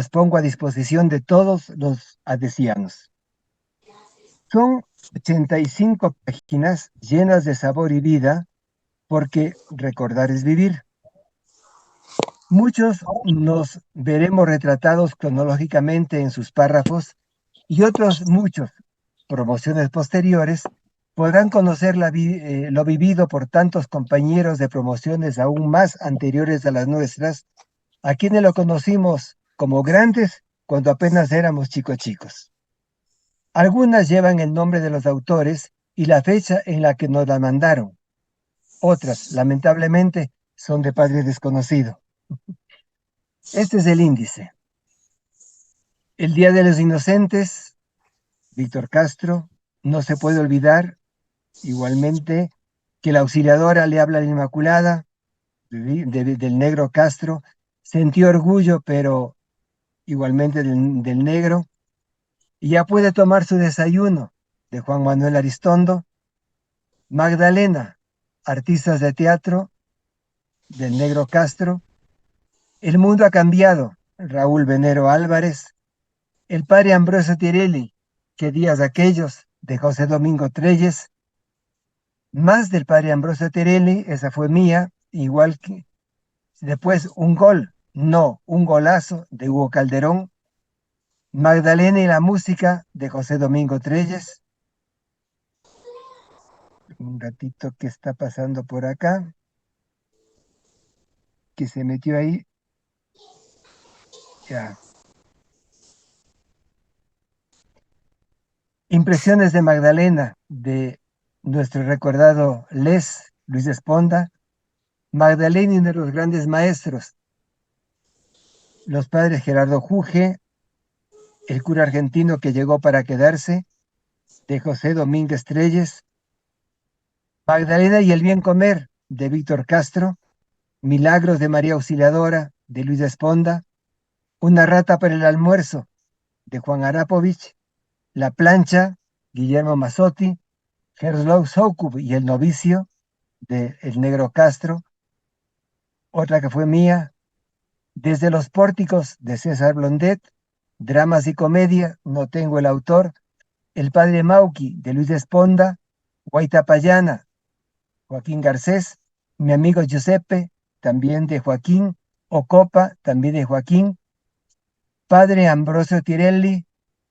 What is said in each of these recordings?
las pongo a disposición de todos los adesianos. Son 85 páginas llenas de sabor y vida, porque recordar es vivir. Muchos nos veremos retratados cronológicamente en sus párrafos y otros muchos, promociones posteriores, podrán conocer lo vivido por tantos compañeros de promociones aún más anteriores a las nuestras, a quienes lo conocimos como grandes cuando apenas éramos chicos. Algunas llevan el nombre de los autores y la fecha en la que nos la mandaron. Otras, lamentablemente, son de padre desconocido. Este es el índice. El Día de los Inocentes, Víctor Castro. No se puede olvidar, igualmente, que la auxiliadora le habla a la Inmaculada, del negro Castro. Sentí orgullo, pero igualmente del negro. Y ya puede tomar su desayuno, de Juan Manuel Aristondo. Magdalena, artistas de teatro, del negro Castro. El mundo ha cambiado, Raúl Venero Álvarez. El padre Ambrosio Tirelli, qué días aquellos, de José Domingo Trelles. Más del padre Ambrosio Tirelli, esa fue mía, igual que después un gol, no, un golazo, de Hugo Calderón. Magdalena y la música, de José Domingo Trelles. Un ratito que está pasando por acá, que se metió ahí. Ya. Impresiones de Magdalena, de nuestro recordado Luis Esponda. Magdalena, uno de los grandes maestros. Los padres Gerardo Juge, el cura argentino que llegó para quedarse, de José Domínguez Trelles. Magdalena y el bien comer, de Víctor Castro. Milagros de María Auxiliadora, de Luis Esponda. Una rata para el almuerzo, de Juan Arapovich. La plancha, Guillermo Mazzotti. Herzog Sokub y el novicio, de El Negro Castro. Otra que fue mía, Desde los pórticos, de César Blondet. Dramas y comedia, no tengo el autor. El padre Mauqui, de Luis Esponda. Guaitapayana, Joaquín Garcés. Mi amigo Giuseppe, también de Joaquín. Ocopa, también de Joaquín. Padre Ambrosio Tirelli,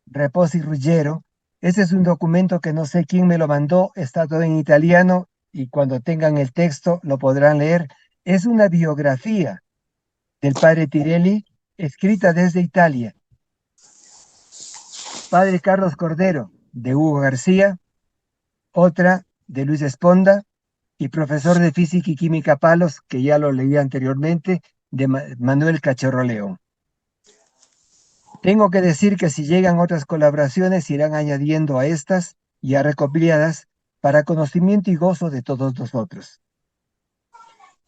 Reposi Ruggiero. Ese es un documento que no sé quién me lo mandó, está todo en italiano y cuando tengan el texto lo podrán leer. Es una biografía del padre Tirelli, escrita desde Italia. Padre Carlos Cordero, de Hugo García. Otra de Luis Esponda, y profesor de Física y Química Palos, que ya lo leí anteriormente, de Manuel Cachorro León. Tengo que decir que si llegan otras colaboraciones, irán añadiendo a estas ya recopiladas para conocimiento y gozo de todos nosotros.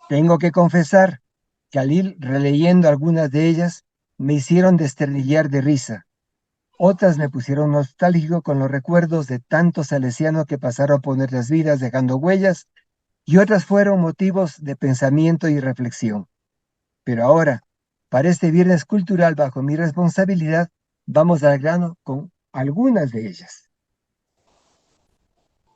Tengo que confesar que al ir releyendo algunas de ellas, me hicieron desternillar de risa. Otras me pusieron nostálgico con los recuerdos de tantos salesianos que pasaron por nuestras vidas dejando huellas, y otras fueron motivos de pensamiento y reflexión. Pero ahora, para este viernes cultural bajo mi responsabilidad, vamos al grano con algunas de ellas.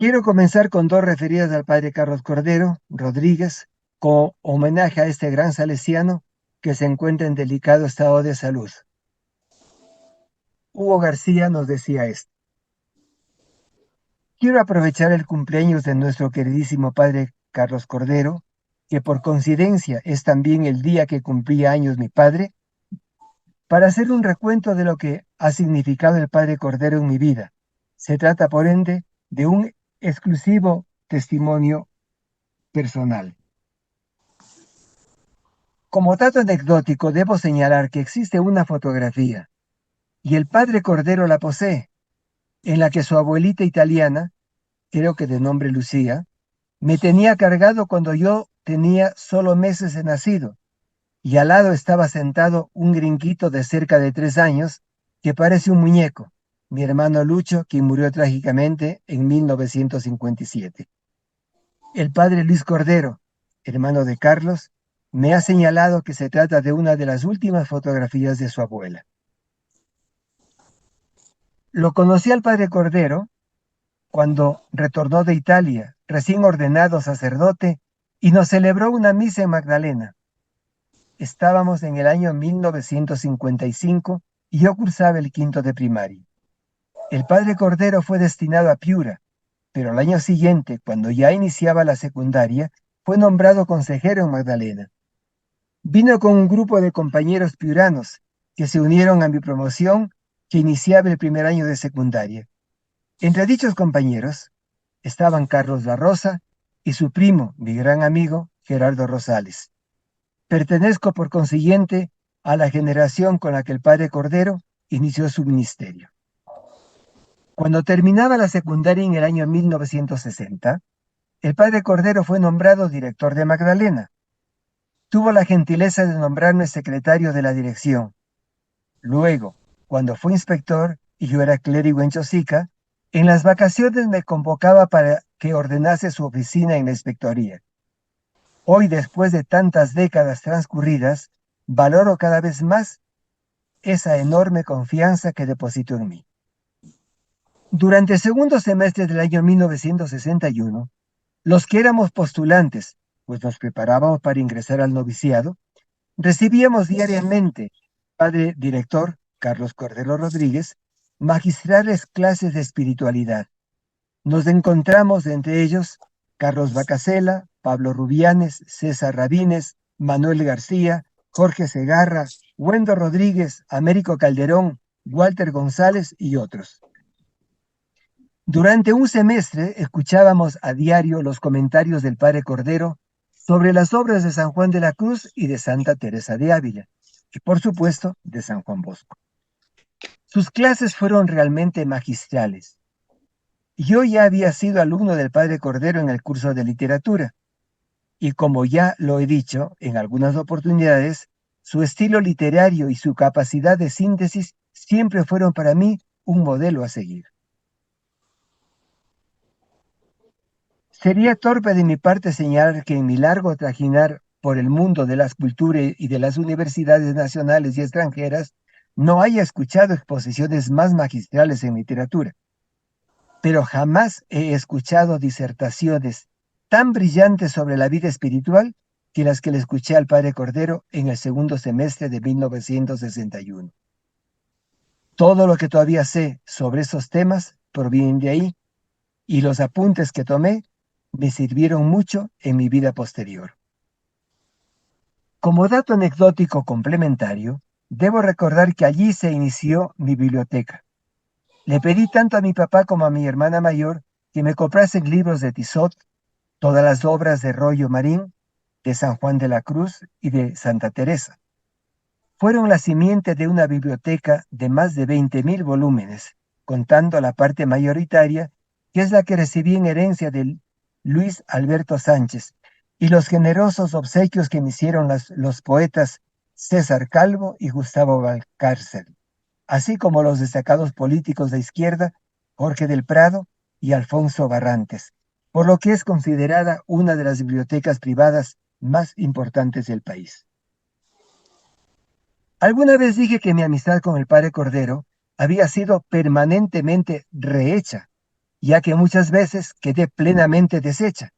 Quiero comenzar con dos referidas al padre Carlos Cordero Rodríguez, con homenaje a este gran salesiano que se encuentra en delicado estado de salud. Hugo García nos decía esto: quiero aprovechar el cumpleaños de nuestro queridísimo padre Carlos Cordero, que por coincidencia es también el día que cumplía años mi padre, para hacer un recuento de lo que ha significado el padre Cordero en mi vida. Se trata, por ende, de un exclusivo testimonio personal. Como dato anecdótico, debo señalar que existe una fotografía, y el padre Cordero la posee, en la que su abuelita italiana, creo que de nombre Lucía, me tenía cargado cuando yo tenía solo meses de nacido, y al lado estaba sentado un gringuito de cerca de 3 años que parece un muñeco, mi hermano Lucho, quien murió trágicamente en 1957. El padre Luis Cordero, hermano de Carlos, me ha señalado que se trata de una de las últimas fotografías de su abuela. Lo conocí al padre Cordero cuando retornó de Italia, recién ordenado sacerdote, y nos celebró una misa en Magdalena. Estábamos en el año 1955 y yo cursaba el quinto de primaria. El padre Cordero fue destinado a Piura, pero al año siguiente, cuando ya iniciaba la secundaria, fue nombrado consejero en Magdalena. Vino con un grupo de compañeros piuranos que se unieron a mi promoción que iniciaba el primer año de secundaria. Entre dichos compañeros estaban Carlos La Rosa y su primo, mi gran amigo, Gerardo Rosales. Pertenezco, por consiguiente, a la generación con la que el padre Cordero inició su ministerio. Cuando terminaba la secundaria en el año 1960, el padre Cordero fue nombrado director de Magdalena. Tuvo la gentileza de nombrarme secretario de la dirección. Luego, cuando fue inspector y yo era clérigo en Chosica, en las vacaciones me convocaba para que ordenase su oficina en la inspectoría. Hoy, después de tantas décadas transcurridas, valoro cada vez más esa enorme confianza que depositó en mí. Durante el segundo semestre del año 1961, los que éramos postulantes, pues nos preparábamos para ingresar al noviciado, recibíamos diariamente, padre director Carlos Cordero Rodríguez, magistrales clases de espiritualidad. Nos encontramos entre ellos Carlos Bacasela, Pablo Rubianes, César Rabines, Manuel García, Jorge Segarra, Wendo Rodríguez, Américo Calderón, Walter González y otros. Durante un semestre escuchábamos a diario los comentarios del padre Cordero sobre las obras de San Juan de la Cruz y de Santa Teresa de Ávila, y por supuesto de San Juan Bosco. Sus clases fueron realmente magistrales. Yo ya había sido alumno del padre Cordero en el curso de literatura, y como ya lo he dicho en algunas oportunidades, su estilo literario y su capacidad de síntesis siempre fueron para mí un modelo a seguir. Sería torpe de mi parte señalar que en mi largo trajinar por el mundo de las culturas y de las universidades nacionales y extranjeras, no haya escuchado exposiciones más magistrales en literatura. Pero jamás he escuchado disertaciones tan brillantes sobre la vida espiritual que las que le escuché al padre Cordero en el segundo semestre de 1961. Todo lo que todavía sé sobre esos temas proviene de ahí, y los apuntes que tomé me sirvieron mucho en mi vida posterior. Como dato anecdótico complementario, debo recordar que allí se inició mi biblioteca. Le pedí tanto a mi papá como a mi hermana mayor que me comprasen libros de Tissot, todas las obras de Rollo Marín, de San Juan de la Cruz y de Santa Teresa. Fueron la simiente de una biblioteca de más de 20.000 volúmenes, contando la parte mayoritaria, que es la que recibí en herencia de Luis Alberto Sánchez, y los generosos obsequios que me hicieron los poetas César Calvo y Gustavo Valcárcel, así como los destacados políticos de izquierda Jorge del Prado y Alfonso Barrantes, por lo que es considerada una de las bibliotecas privadas más importantes del país. Alguna vez dije que mi amistad con el padre Cordero había sido permanentemente rehecha, ya que muchas veces quedé plenamente deshecha.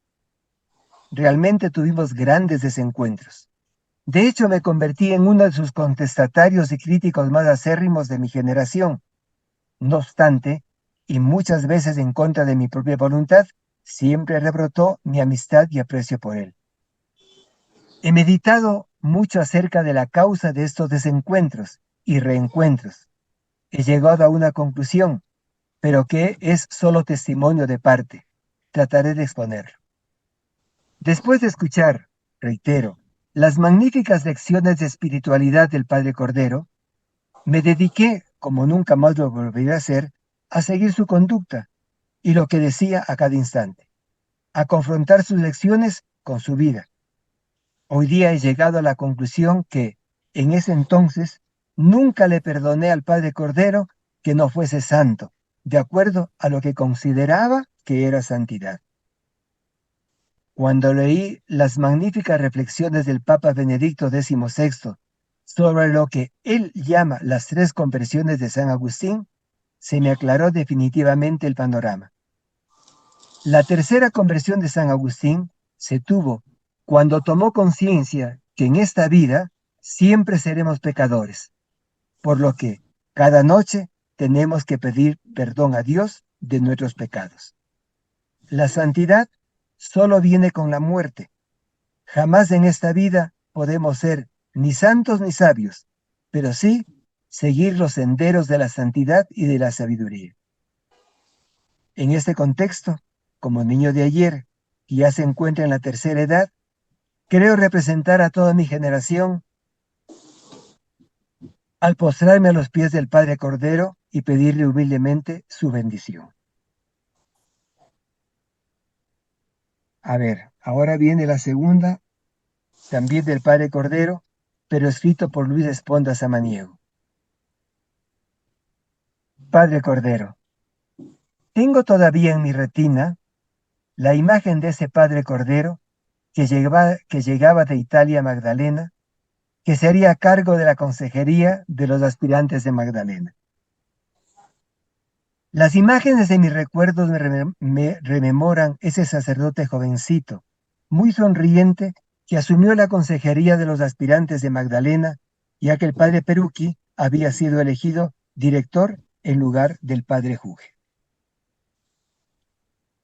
Realmente tuvimos grandes desencuentros. De hecho, me convertí en uno de sus contestatarios y críticos más acérrimos de mi generación. No obstante, y muchas veces en contra de mi propia voluntad, siempre rebrotó mi amistad y aprecio por él. He meditado mucho acerca de la causa de estos desencuentros y reencuentros. He llegado a una conclusión, pero que es solo testimonio de parte. Trataré de exponerlo. Después de escuchar, reitero, las magníficas lecciones de espiritualidad del padre Cordero, me dediqué, como nunca más lo volveré a hacer, a seguir su conducta y lo que decía a cada instante, a confrontar sus lecciones con su vida. Hoy día he llegado a la conclusión que, en ese entonces, nunca le perdoné al padre Cordero que no fuese santo, de acuerdo a lo que consideraba que era santidad. Cuando leí las magníficas reflexiones del Papa Benedicto XVI sobre lo que él llama las tres conversiones de San Agustín, se me aclaró definitivamente el panorama. La tercera conversión de San Agustín se tuvo cuando tomó conciencia que en esta vida siempre seremos pecadores, por lo que cada noche tenemos que pedir perdón a Dios de nuestros pecados. La santidad solo viene con la muerte. Jamás en esta vida podemos ser ni santos ni sabios, pero sí seguir los senderos de la santidad y de la sabiduría. En este contexto, como niño de ayer, que ya se encuentra en la tercera edad, creo representar a toda mi generación al postrarme a los pies del Padre Cordero y pedirle humildemente su bendición. A ver, ahora viene la segunda, también del Padre Cordero, pero escrito por Luis Esponda Samaniego. Padre Cordero, tengo todavía en mi retina la imagen de ese Padre Cordero que llegaba de Italia a Magdalena, que se haría cargo de la consejería de los aspirantes de Magdalena. Las imágenes de mis recuerdos me rememoran ese sacerdote jovencito, muy sonriente, que asumió la consejería de los aspirantes de Magdalena, ya que el padre Perucchi había sido elegido director en lugar del padre Juge.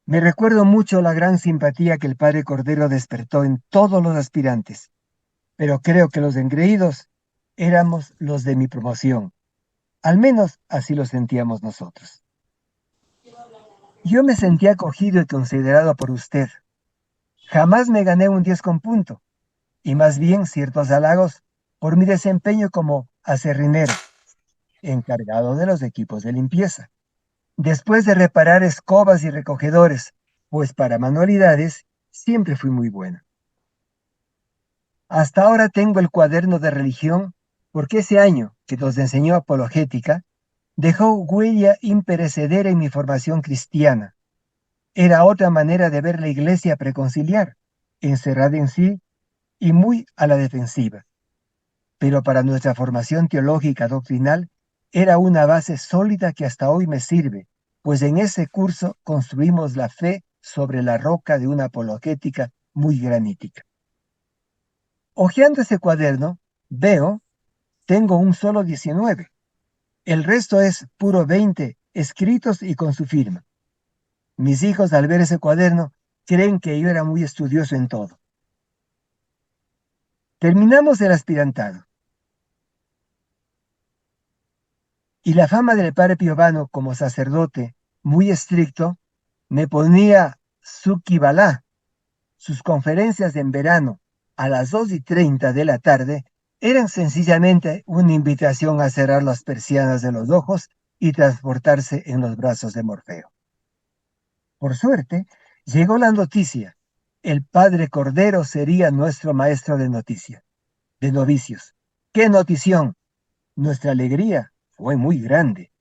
Me recuerdo mucho la gran simpatía que el padre Cordero despertó en todos los aspirantes, pero creo que los engreídos éramos los de mi promoción. Al menos así lo sentíamos nosotros. Yo me sentía acogido y considerado por usted. Jamás me gané un 10 con punto, y más bien ciertos halagos por mi desempeño como acerrinero, encargado de los equipos de limpieza. Después de reparar escobas y recogedores, pues para manualidades siempre fui muy bueno. Hasta ahora tengo el cuaderno de religión porque ese año que nos enseñó apologética dejó huella imperecedera en mi formación cristiana. Era otra manera de ver la iglesia preconciliar, encerrada en sí y muy a la defensiva. Pero para nuestra formación teológica doctrinal era una base sólida que hasta hoy me sirve, pues en ese curso construimos la fe sobre la roca de una apologética muy granítica. Hojeando ese cuaderno, veo, tengo un solo 19. El resto es puro 20, escritos y con su firma. Mis hijos, al ver ese cuaderno, creen que yo era muy estudioso en todo. Terminamos el aspirantado. Y la fama del padre Piovano como sacerdote, muy estricto, me ponía su kibalá. Sus conferencias en verano, a las 2:30 de la tarde, eran sencillamente una invitación a cerrar las persianas de los ojos y transportarse en los brazos de Morfeo. Por suerte, llegó la noticia. El padre Cordero sería nuestro maestro de novicios. ¡Qué notición! Nuestra alegría fue muy grande.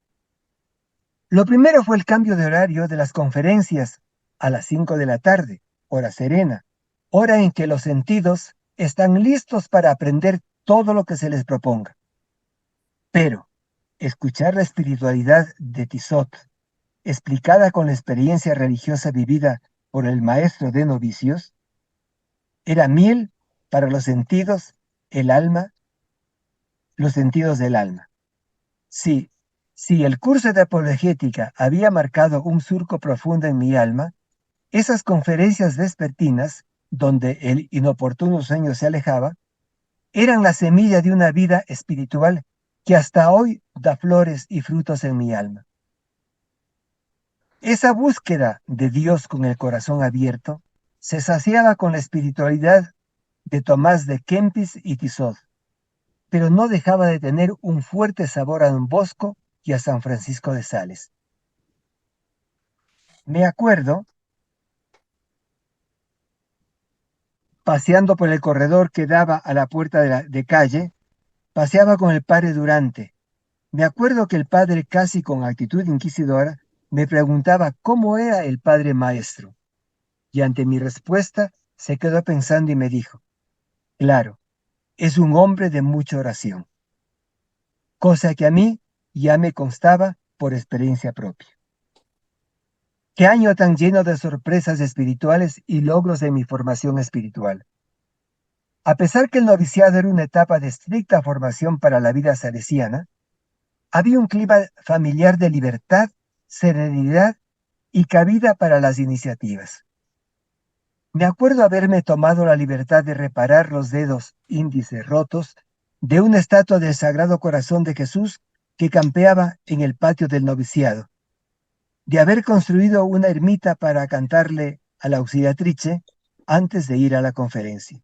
Lo primero fue el cambio de horario de las conferencias a las 5 de la tarde, hora serena, hora en que los sentidos están listos para aprender todo lo que se les proponga. Pero escuchar la espiritualidad de Tissot, explicada con la experiencia religiosa vivida por el maestro de novicios, era miel para los sentidos, el alma, los sentidos del alma. Sí, si el curso de apologética había marcado un surco profundo en mi alma, esas conferencias vespertinas, donde el inoportuno sueño se alejaba, eran la semilla de una vida espiritual que hasta hoy da flores y frutos en mi alma. Esa búsqueda de Dios con el corazón abierto se saciaba con la espiritualidad de Tomás de Kempis y Tissot, pero no dejaba de tener un fuerte sabor a Don Bosco y a San Francisco de Sales. Me acuerdo, paseando por el corredor que daba a la puerta de calle, paseaba con el padre Durante. Me acuerdo que el padre, casi con actitud inquisidora, me preguntaba cómo era el padre maestro. Y ante mi respuesta, se quedó pensando y me dijo, claro, es un hombre de mucha oración. Cosa que a mí ya me constaba por experiencia propia. Qué año tan lleno de sorpresas espirituales y logros en mi formación espiritual. A pesar que el noviciado era una etapa de estricta formación para la vida salesiana, había un clima familiar de libertad, serenidad y cabida para las iniciativas. Me acuerdo haberme tomado la libertad de reparar los dedos índices rotos de una estatua del Sagrado Corazón de Jesús que campeaba en el patio del noviciado, de haber construido una ermita para cantarle a la auxiliatrice antes de ir a la conferencia.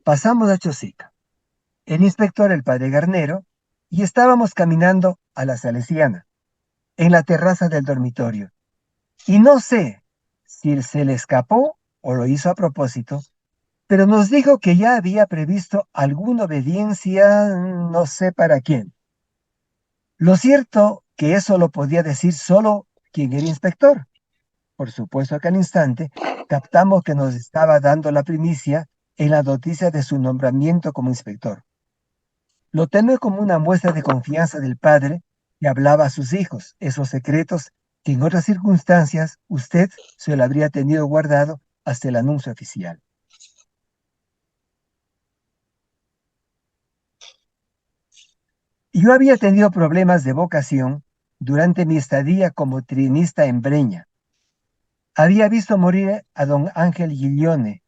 Pasamos a Chosica, el inspector, el padre Garnero, y estábamos caminando a la Salesiana, en la terraza del dormitorio. Y no sé si se le escapó o lo hizo a propósito, pero nos dijo que ya había previsto alguna obediencia, no sé para quién. Lo cierto que eso lo podía decir solo quien era inspector. Por supuesto que al instante captamos que nos estaba dando la primicia en la noticia de su nombramiento como inspector. Lo tomé como una muestra de confianza del padre que hablaba a sus hijos, esos secretos que en otras circunstancias usted se lo habría tenido guardado hasta el anuncio oficial. Yo había tenido problemas de vocación durante mi estadía como trinista en Breña. Había visto morir a don Ángel Giglione.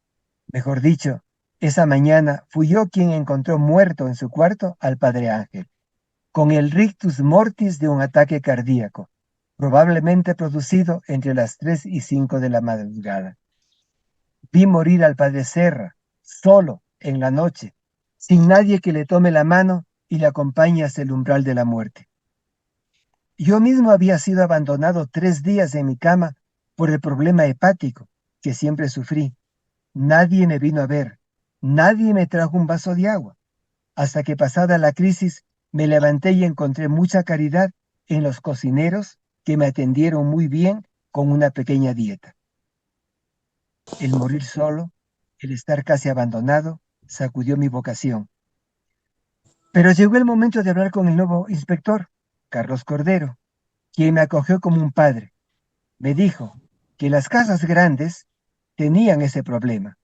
Mejor dicho, esa mañana fui yo quien encontró muerto en su cuarto al padre Ángel, con el rictus mortis de un ataque cardíaco, probablemente producido entre las 3 y 5 de la madrugada. Vi morir al padre Serra, solo, en la noche, sin nadie que le tome la mano y le acompañe hasta el umbral de la muerte. Yo mismo había sido abandonado 3 días en mi cama por el problema hepático que siempre sufrí. Nadie me vino a ver, nadie me trajo un vaso de agua, hasta que pasada la crisis me levanté y encontré mucha caridad en los cocineros que me atendieron muy bien con una pequeña dieta. El morir solo, el estar casi abandonado, sacudió mi vocación. Pero llegó el momento de hablar con el nuevo inspector, Carlos Cordero, quien me acogió como un padre. Me dijo que las casas grandes tenían ese problema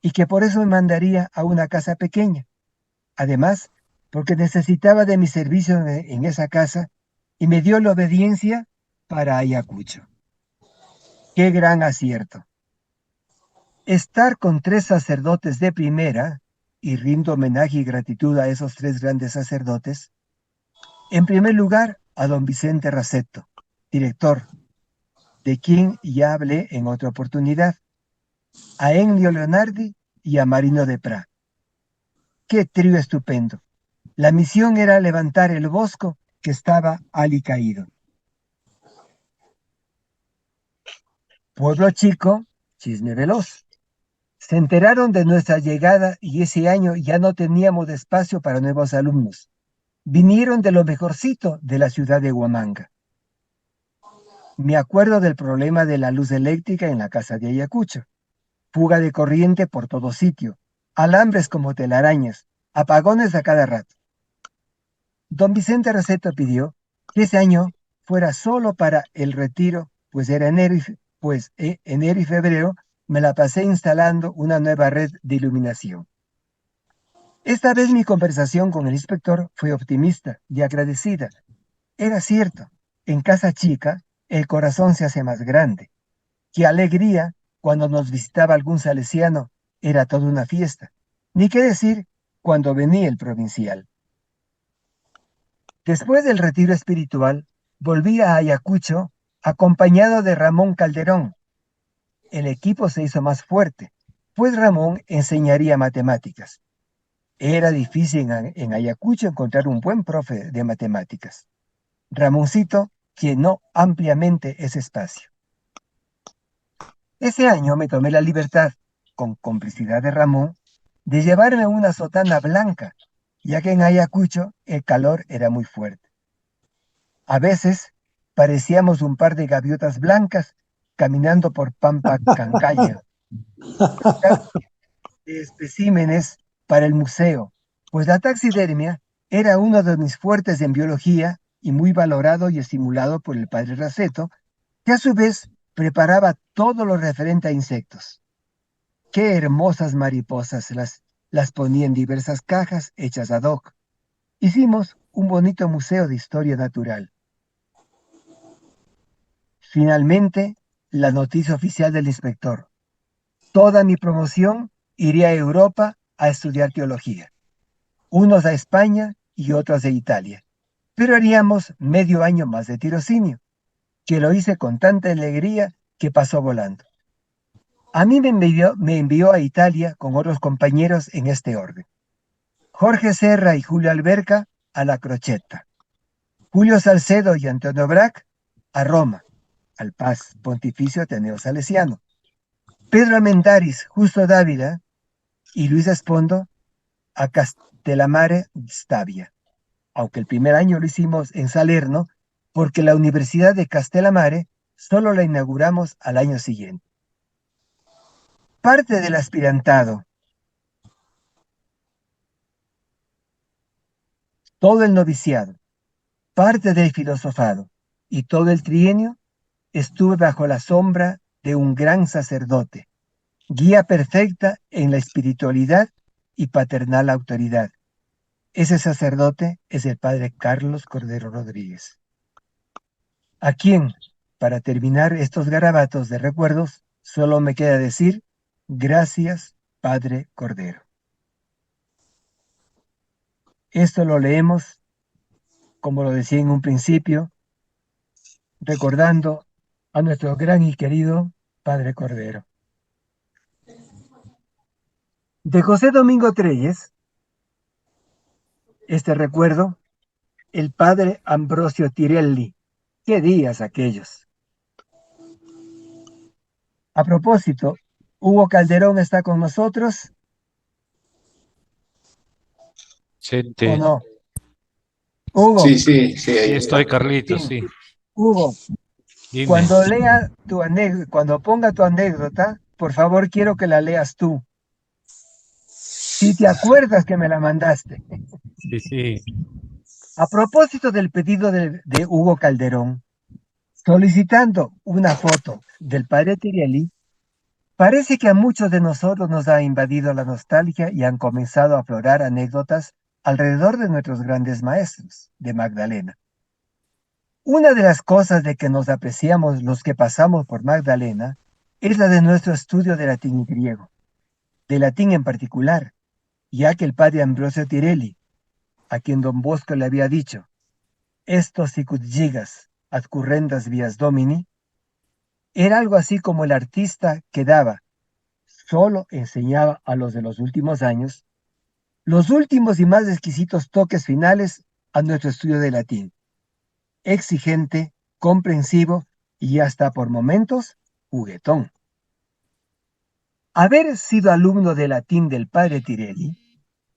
y que por eso me mandaría a una casa pequeña. Además, porque necesitaba de mi servicio en esa casa y me dio la obediencia para Ayacucho. ¡Qué gran acierto! Estar con 3 sacerdotes de primera, y rindo homenaje y gratitud a esos 3 grandes sacerdotes. En primer lugar, a don Vicente Raceto, director, de quien ya hablé en otra oportunidad, a Ennio Leonardi y a Marino de Prá. ¡Qué trío estupendo! La misión era levantar el bosco que estaba alicaído. Pueblo chico, chisme veloz. Se enteraron de nuestra llegada y ese año ya no teníamos espacio para nuevos alumnos. Vinieron de lo mejorcito de la ciudad de Huamanga. Me acuerdo del problema de la luz eléctrica en la casa de Ayacucho. Fuga de corriente por todo sitio, alambres como telarañas, apagones a cada rato. Don Vicente Raceto pidió que ese año fuera solo para el retiro, pues era enero y febrero me la pasé instalando una nueva red de iluminación. Esta vez mi conversación con el inspector fue optimista y agradecida. Era cierto, en casa chica el corazón se hace más grande. Qué alegría cuando nos visitaba algún salesiano, era toda una fiesta. Ni qué decir cuando venía el provincial. Después del retiro espiritual, volví a Ayacucho acompañado de Ramón Calderón. El equipo se hizo más fuerte, pues Ramón enseñaría matemáticas. Era difícil en Ayacucho encontrar un buen profe de matemáticas. Ramoncito llenó ampliamente ese espacio. Ese año me tomé la libertad, con complicidad de Ramón, de llevarme una sotana blanca, ya que en Ayacucho el calor era muy fuerte. A veces parecíamos un par de gaviotas blancas caminando por Pampa Cancaya, de especímenes para el museo, pues la taxidermia era uno de mis fuertes en biología y muy valorado y estimulado por el padre Raceto, que a su vez preparaba todo lo referente a insectos. Qué hermosas mariposas las ponía en diversas cajas hechas ad hoc. Hicimos un bonito museo de historia natural. Finalmente, la noticia oficial del inspector. Toda mi promoción iría a Europa a estudiar teología. Unos a España y otros de Italia. Pero haríamos medio año más de tirocínio, que lo hice con tanta alegría que pasó volando. A mí me envió a Italia con otros compañeros en este orden. Jorge Serra y Julio Alberca a la Crocetta. Julio Salcedo y Antonio Brac a Roma, al Paz Pontificio Ateneo Salesiano. Pedro Amendaris, Justo Dávila y Luis Espondo a Castellamare Stabia, aunque el primer año lo hicimos en Salerno, porque la Universidad de Castellamare solo la inauguramos al año siguiente. Parte del aspirantado, todo el noviciado, parte del filosofado y todo el trienio estuve bajo la sombra de un gran sacerdote, guía perfecta en la espiritualidad y paternal autoridad. Ese sacerdote es el padre Carlos Cordero Rodríguez, a quien, para terminar estos garabatos de recuerdos, solo me queda decir, gracias, padre Cordero. Esto lo leemos, como lo decía en un principio, recordando a nuestro gran y querido padre Cordero. De José Domingo Treyes, este recuerdo, el padre Ambrosio Tirelli. ¡Qué días aquellos! A propósito, Hugo Calderón está con nosotros, ¿o Chete. no? Hugo, Sí, sí, sí, Sí, ahí estoy, está. Carlitos, sí. sí. Hugo, Dime. cuando lea tu anécdota, cuando ponga tu anécdota, por favor quiero que la leas tú. Si te acuerdas que me la mandaste. Sí, sí. A propósito del pedido de Hugo Calderón, solicitando una foto del padre Tirelli, parece que a muchos de nosotros nos ha invadido la nostalgia y han comenzado a aflorar anécdotas alrededor de nuestros grandes maestros de Magdalena. Una de las cosas de que nos apreciamos los que pasamos por Magdalena es la de nuestro estudio de latín y griego, de latín en particular, ya que el padre Ambrosio Tirelli, a quien don Bosco le había dicho, estos sicut gigas ad currendas vias domini, era algo así como el artista que daba, solo enseñaba a los de los últimos años, los últimos y más exquisitos toques finales a nuestro estudio de latín. Exigente, comprensivo y hasta por momentos juguetón. Haber sido alumno de latín del padre Tirelli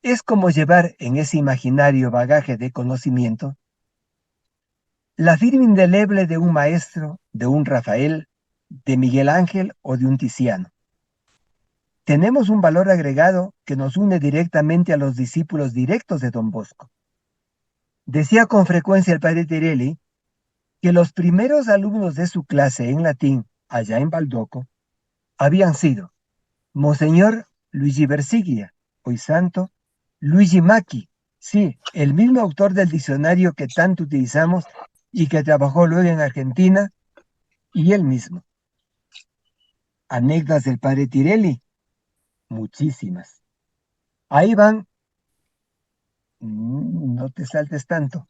es como llevar en ese imaginario bagaje de conocimiento la firma indeleble de un maestro, de un Rafael, de Miguel Ángel o de un Tiziano. Tenemos un valor agregado que nos une directamente a los discípulos directos de don Bosco. Decía con frecuencia el padre Tirelli que los primeros alumnos de su clase en latín, allá en Baldoco, habían sido Monseñor Luigi Versiglia, hoy santo, Luigi Macchi, sí, el mismo autor del diccionario que tanto utilizamos y que trabajó luego en Argentina, y él mismo. Anécdotas del padre Tirelli, muchísimas. Ahí van, no te saltes tanto.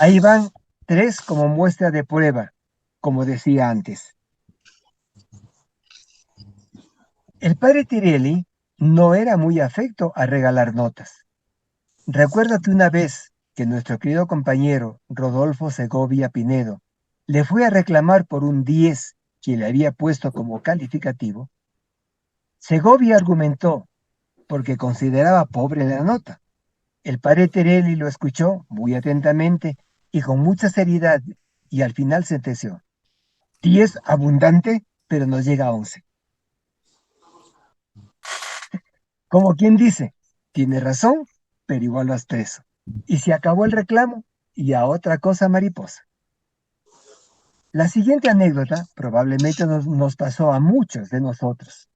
Ahí van tres como muestra de prueba, como decía antes. El padre Tirelli no era muy afecto a regalar notas. Recuerdo que una vez que nuestro querido compañero Rodolfo Segovia Pinedo le fue a reclamar por un 10 que le había puesto como calificativo, Segovia argumentó porque consideraba pobre la nota. El padre Tirelli lo escuchó muy atentamente y con mucha seriedad y al final sentenció: 10 abundante, pero no llega a 11. Como quien dice, tiene razón, pero igual vas preso. Y se acabó el reclamo y a otra cosa mariposa. La siguiente anécdota probablemente nos pasó a muchos de nosotros.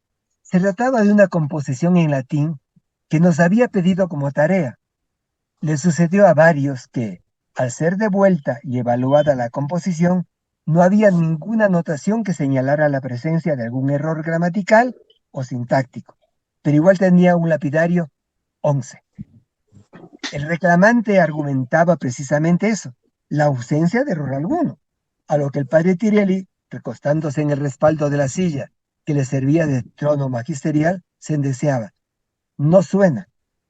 Se trataba de una composición en latín que nos había pedido como tarea. Le sucedió a varios que, al ser devuelta y evaluada la composición, no había ninguna anotación que señalara la presencia de algún error gramatical o sintáctico, pero igual tenía un lapidario 11. El reclamante argumentaba precisamente eso, la ausencia de error alguno, a lo que el padre Tirelli, recostándose en el respaldo de la silla que le servía de trono magisterial, sentenciaba: no suena,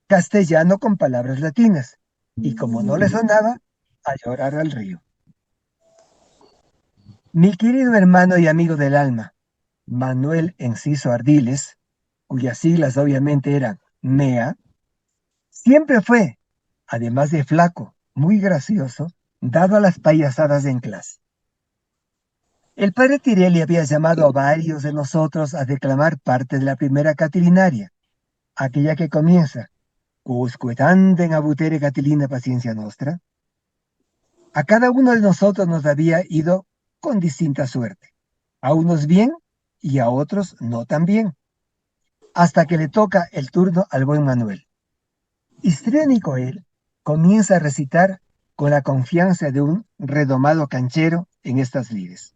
castellano con palabras latinas, y como no le sonaba, a llorar al río. Mi querido hermano y amigo del alma, Manuel Enciso Ardiles, cuyas siglas obviamente eran MEA, siempre fue, además de flaco, muy gracioso, dado a las payasadas en clase. El padre Tirelli había llamado a varios de nosotros a declamar parte de la primera catilinaria, aquella que comienza: Cusque tandem abutere Catilina paciencia nostra. A cada uno de nosotros nos había ido con distinta suerte, a unos bien y a otros no tan bien, hasta que le toca el turno al buen Manuel. Histriónico él, comienza a recitar con la confianza de un redomado canchero en estas lides.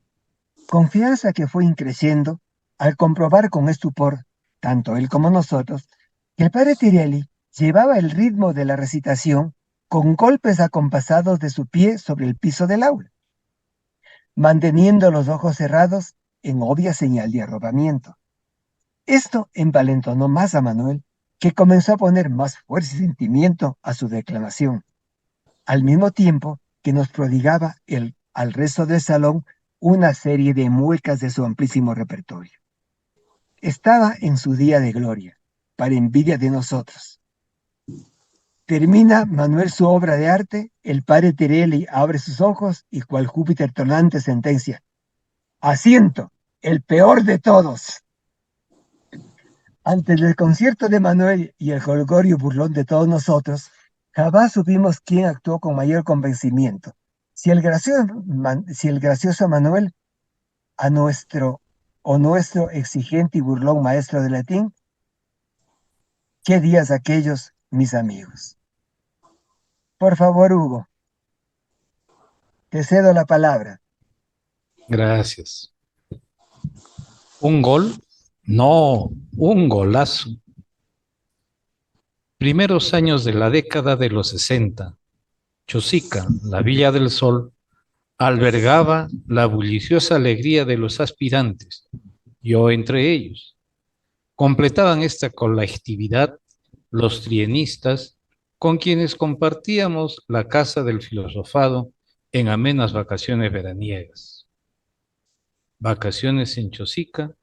Confianza que fue increciendo al comprobar con estupor, tanto él como nosotros, que el padre Tirelli llevaba el ritmo de la recitación con golpes acompasados de su pie sobre el piso del aula, manteniendo los ojos cerrados en obvia señal de arrobamiento. Esto envalentonó más a Manuel, que comenzó a poner más fuerza y sentimiento a su declamación, al mismo tiempo que nos prodigaba al resto del salón una serie de muecas de su amplísimo repertorio. Estaba en su día de gloria, para envidia de nosotros. Termina Manuel su obra de arte, el padre Tirelli abre sus ojos y cual Júpiter tonante sentencia: asiento, el peor de todos. Ante el desconcierto de Manuel y el jolgorio burlón de todos nosotros, jamás supimos quién actuó con mayor convencimiento, si el gracioso Manuel a nuestro exigente y burlón maestro de latín. Qué días aquellos, mis amigos. Por favor, Hugo, te cedo la palabra. Gracias. ¿Un gol? No, un golazo. Primeros años de la década de los 60, Chosica, la Villa del Sol, albergaba la bulliciosa alegría de los aspirantes, yo entre ellos. Completaban esta colectividad los trienistas, con quienes compartíamos la casa del filosofado en amenas vacaciones veraniegas. Vacaciones en Chosica,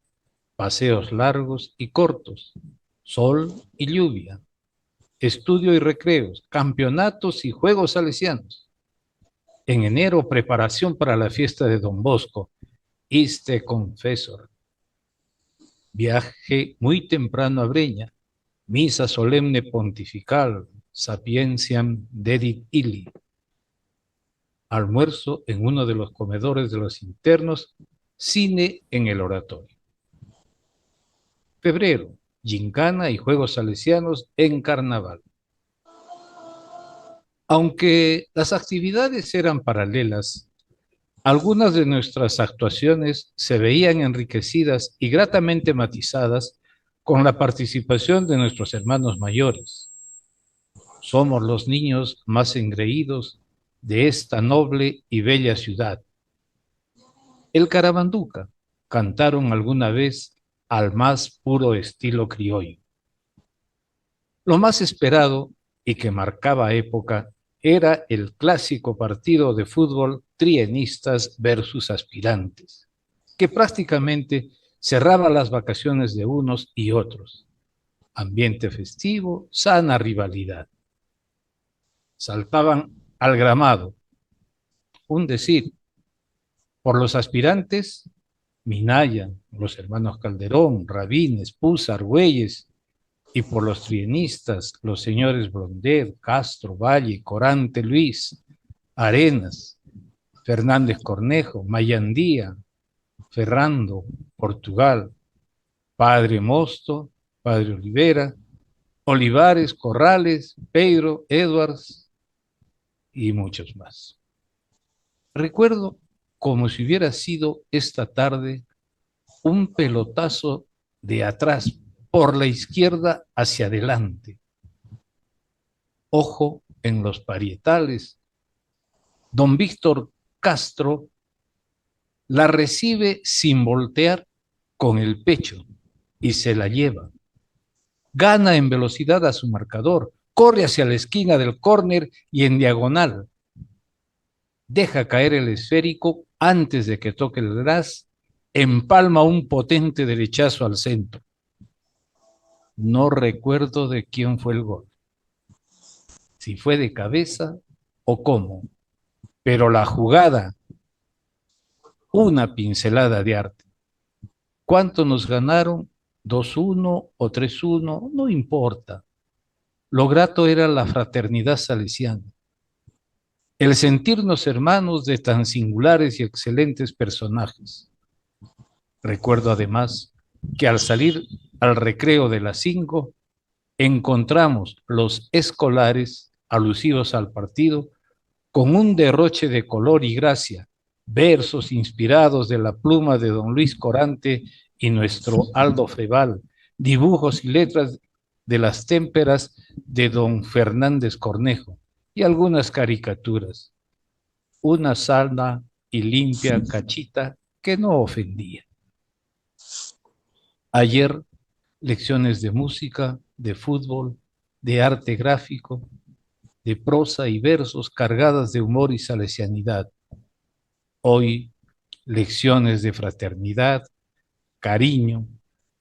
paseos largos y cortos, sol y lluvia, estudio y recreos, campeonatos y juegos salesianos. En enero, preparación para la fiesta de Don Bosco, Iste Confesor. Viaje muy temprano a Breña, misa solemne pontifical, Sapientiam Dedit Illi. Almuerzo en uno de los comedores de los internos, cine en el oratorio. Febrero, gincana y juegos salesianos en carnaval. Aunque las actividades eran paralelas, algunas de nuestras actuaciones se veían enriquecidas y gratamente matizadas con la participación de nuestros hermanos mayores. Somos los niños más engreídos de esta noble y bella ciudad. El Caramanduca cantaron alguna vez al más puro estilo criollo. Lo más esperado y que marcaba época era el clásico partido de fútbol trienistas versus aspirantes, que prácticamente cerraba las vacaciones de unos y otros. Ambiente festivo, sana rivalidad. Saltaban al gramado, un decir, por los aspirantes, Minaya, los hermanos Calderón, Rabines, Puz, Argüelles, y por los trienistas, los señores Blondet, Castro, Valle, Corante, Luis, Arenas, Fernández Cornejo, Mayandía, Ferrando, Portugal, Padre Mosto, Padre Olivera, Olivares, Corrales, Pedro, Edwards y muchos más. Recuerdo como si hubiera sido esta tarde un pelotazo de atrás por la izquierda hacia adelante. Ojo en los parietales. Don Víctor Castro la recibe sin voltear con el pecho y se la lleva. Gana en velocidad a su marcador, corre hacia la esquina del córner y en diagonal deja caer el esférico antes de que toque el gras, empalma un potente derechazo al centro. No recuerdo de quién fue el gol, si fue de cabeza o cómo, pero la jugada, una pincelada de arte. ¿Cuánto nos ganaron? 2-1 o 3-1, no importa. Lo grato era la fraternidad salesiana, el sentirnos hermanos de tan singulares y excelentes personajes. Recuerdo además que al salir al recreo de las 5, encontramos los escolares alusivos al partido con un derroche de color y gracia, versos inspirados de la pluma de don Luis Corante y nuestro Aldo Feval, dibujos y letras de las témperas de don Fernández Cornejo y algunas caricaturas. Una sana y limpia cachita que no ofendía. Ayer, lecciones de música, de fútbol, de arte gráfico, de prosa y versos cargadas de humor y salesianidad. Hoy, lecciones de fraternidad, cariño,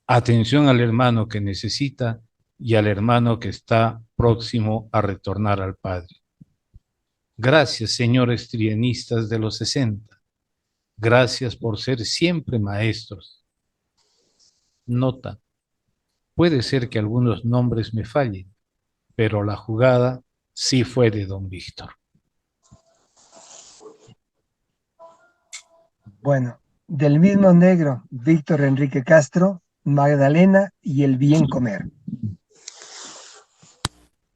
atención al hermano que necesita y al hermano que está próximo a retornar al Padre. Gracias, señores trienistas de los 60. Gracias por ser siempre maestros. Nota, puede ser que algunos nombres me fallen, pero la jugada sí fue de don Víctor. Bueno, del mismo negro, Víctor Enrique Castro, Magdalena y el bien comer.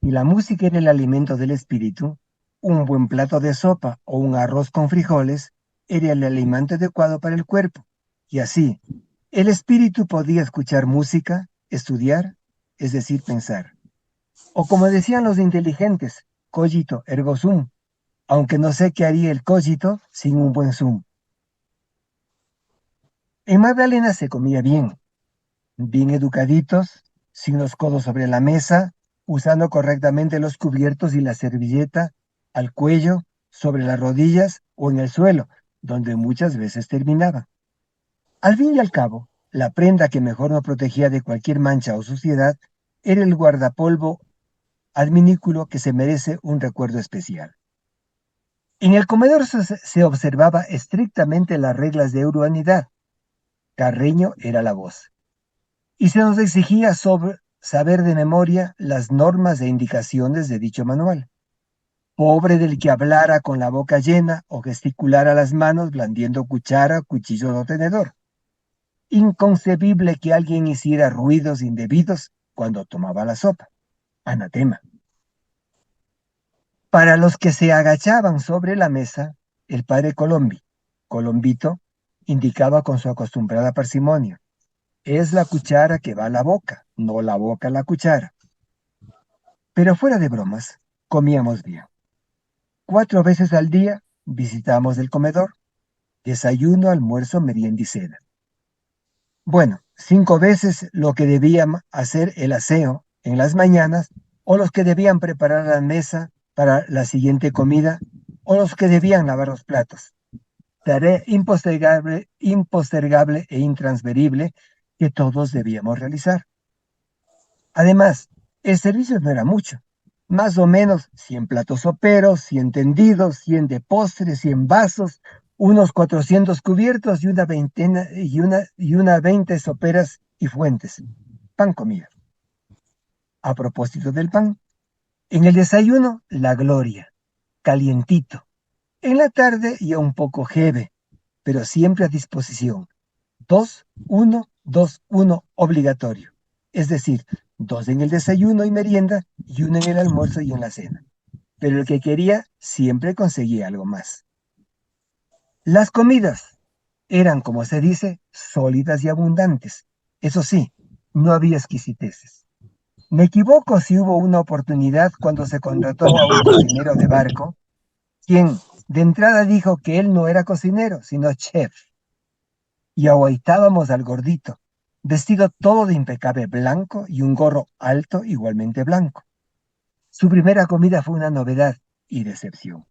Si la música era el alimento del espíritu, un buen plato de sopa o un arroz con frijoles era el alimento adecuado para el cuerpo. Y así, el espíritu podía escuchar música, estudiar, es decir, pensar. O como decían los inteligentes, cogito ergo sum, aunque no sé qué haría el cogito sin un buen sum. En Magdalena se comía bien educaditos, sin los codos sobre la mesa, usando correctamente los cubiertos y la servilleta al cuello, sobre las rodillas o en el suelo, donde muchas veces terminaba. Al fin y al cabo, la prenda que mejor nos protegía de cualquier mancha o suciedad era el guardapolvo adminículo que se merece un recuerdo especial. En el comedor se observaba estrictamente las reglas de urbanidad. Carreño era la voz. Y se nos exigía saber de memoria las normas e indicaciones de dicho manual. Pobre del que hablara con la boca llena o gesticulara las manos blandiendo cuchara, cuchillo o tenedor. Inconcebible que alguien hiciera ruidos indebidos cuando tomaba la sopa. Anatema. Para los que se agachaban sobre la mesa, el padre Colombito, indicaba con su acostumbrada parsimonia: es la cuchara que va a la boca, no la boca a la cuchara. Pero fuera de bromas, comíamos bien. 4 veces al día visitábamos el comedor: desayuno, almuerzo, merienda y cena. Bueno, 5 veces lo que debían hacer el aseo en las mañanas, o los que debían preparar la mesa para la siguiente comida, o los que debían lavar los platos. Tarea impostergable e intransferible que todos debíamos realizar. Además, el servicio no era mucho. Más o menos 100 platos soperos, 100 tendidos, 100 de postres, 100 vasos, unos 400 cubiertos y una 20 soperas y fuentes. Pan comida. A propósito del pan, en el desayuno, la gloria, calientito. En la tarde, ya un poco jeve, pero siempre a disposición. 2, 1, 2, 1 obligatorio. Es decir, 2 en el desayuno y merienda y 1 en el almuerzo y en la cena. Pero el que quería siempre conseguía algo más. Las comidas eran, como se dice, sólidas y abundantes. Eso sí, no había exquisiteces. Me equivoco si hubo una oportunidad cuando se contrató a un cocinero de barco, quien de entrada dijo que él no era cocinero, sino chef. Y aguaitábamos al gordito, vestido todo de impecable blanco y un gorro alto igualmente blanco. Su primera comida fue una novedad y decepción.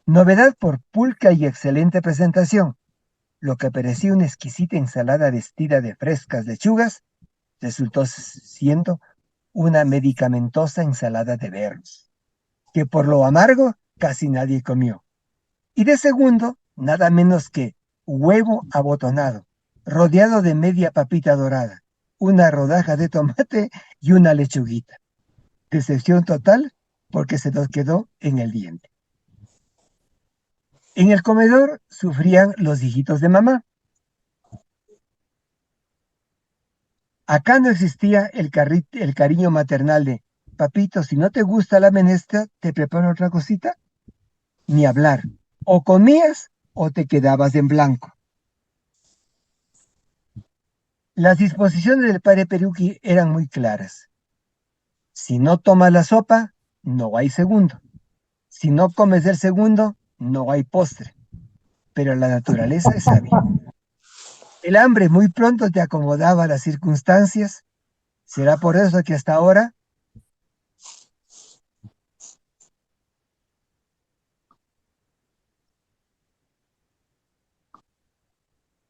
Novedad por pulca y excelente presentación. Lo que parecía una exquisita ensalada vestida de frescas lechugas resultó siendo una medicamentosa ensalada de berros, que por lo amargo casi nadie comió. Y de segundo, nada menos que huevo abotonado, rodeado de media papita dorada, una rodaja de tomate y una lechuguita. Decepción total porque se nos quedó en el diente. En el comedor sufrían los hijitos de mamá. Acá no existía el cariño maternal de, papito, si no te gusta la menestra, te preparo otra cosita. Ni hablar. O comías o te quedabas en blanco. Las disposiciones del padre Peruqui eran muy claras. Si no tomas la sopa, no hay segundo. Si no comes el segundo, no hay postre. Pero la naturaleza es sabia. El hambre muy pronto te acomodaba a las circunstancias. ¿Será por eso que hasta ahora?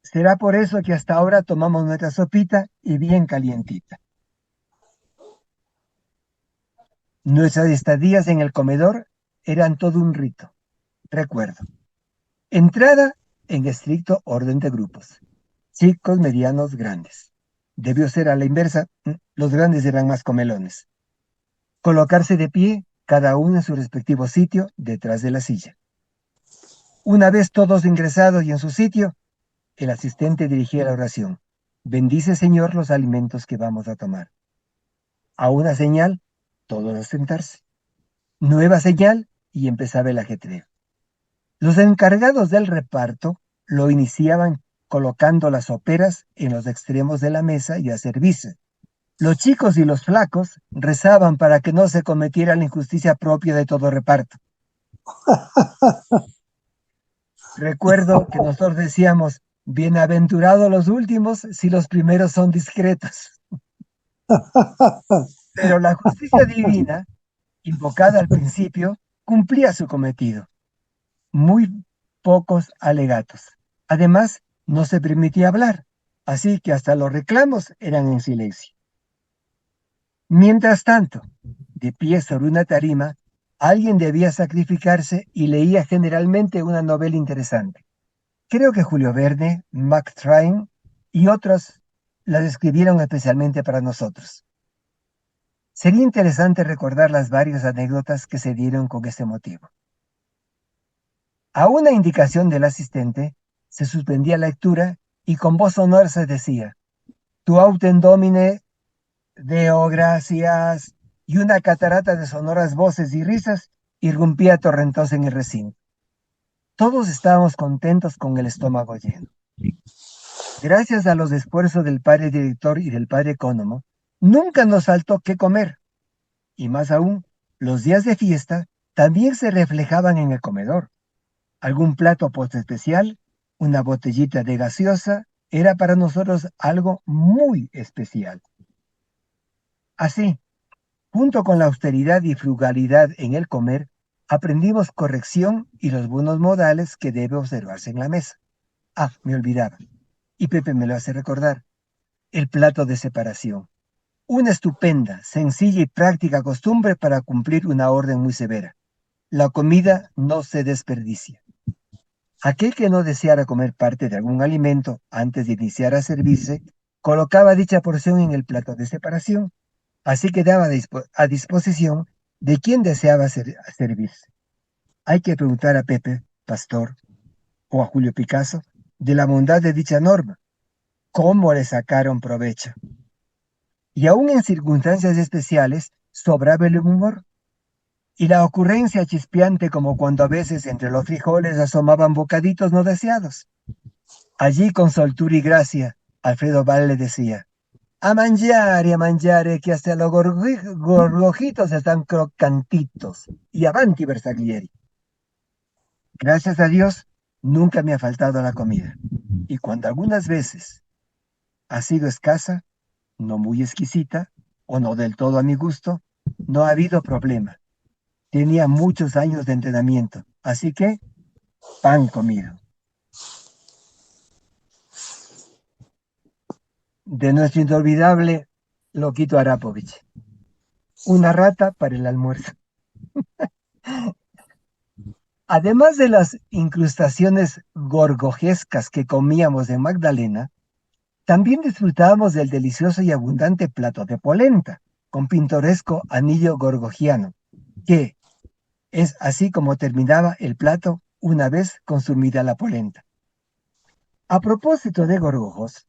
¿Será por eso que hasta ahora tomamos nuestra sopita y bien calientita? Nuestras estadías en el comedor eran todo un rito. Recuerdo. Entrada en estricto orden de grupos. Chicos, medianos, grandes. Debió ser a la inversa. Los grandes eran más comelones. Colocarse de pie, cada uno en su respectivo sitio, detrás de la silla. Una vez todos ingresados y en su sitio, el asistente dirigía la oración. Bendice, Señor, los alimentos que vamos a tomar. A una señal, todos a sentarse. Nueva señal y empezaba el ajetreo. Los encargados del reparto lo iniciaban colocando las soperas en los extremos de la mesa y a servirse. Los chicos y los flacos rezaban para que no se cometiera la injusticia propia de todo reparto. Recuerdo que nosotros decíamos, bienaventurados los últimos si los primeros son discretos. Pero la justicia divina, invocada al principio, cumplía su cometido. Muy pocos alegatos. Además, no se permitía hablar, así que hasta los reclamos eran en silencio. Mientras tanto, de pie sobre una tarima, alguien debía sacrificarse y leía generalmente una novela interesante. Creo que Julio Verne, Mark Twain y otros las escribieron especialmente para nosotros. Sería interesante recordar las varias anécdotas que se dieron con este motivo. A una indicación del asistente, se suspendía la lectura y con voz sonora se decía, tu autem domine, Deo gracias, y una catarata de sonoras voces y risas irrumpía torrentosa en el recinto. Todos estábamos contentos con el estómago lleno. Gracias a los esfuerzos del padre director y del padre ecónomo, nunca nos faltó qué comer. Y más aún, los días de fiesta también se reflejaban en el comedor. Algún plato post especial, una botellita de gaseosa, era para nosotros algo muy especial. Así, junto con la austeridad y frugalidad en el comer, aprendimos corrección y los buenos modales que debe observarse en la mesa. Ah, me olvidaba, y Pepe me lo hace recordar, el plato de separación. Una estupenda, sencilla y práctica costumbre para cumplir una orden muy severa. La comida no se desperdicia. Aquel que no deseara comer parte de algún alimento antes de iniciar a servirse, colocaba dicha porción en el plato de separación. así quedaba a disposición de quien deseaba servirse. Hay que preguntar a Pepe, Pastor, o a Julio Picasso, de la bondad de dicha norma, cómo le sacaron provecho. Y aún en circunstancias especiales, sobraba el humor y la ocurrencia chispeante, como cuando a veces entre los frijoles asomaban bocaditos no deseados. Allí, con soltura y gracia, Alfredo Val le decía: a mangiare, que hasta los gorgojitos están crocantitos, y avanti Bersaglieri. Gracias a Dios, nunca me ha faltado la comida, y cuando algunas veces ha sido escasa, no muy exquisita, o no del todo a mi gusto, no ha habido problema. Tenía muchos años de entrenamiento, así que pan comido. De nuestro inolvidable Loquito Arapovich. Una rata para el almuerzo. Además de las incrustaciones gorgojescas que comíamos en Magdalena, también disfrutábamos del delicioso y abundante plato de polenta, con pintoresco anillo gorgogiano, que es así como terminaba el plato una vez consumida la polenta. A propósito de gorgojos,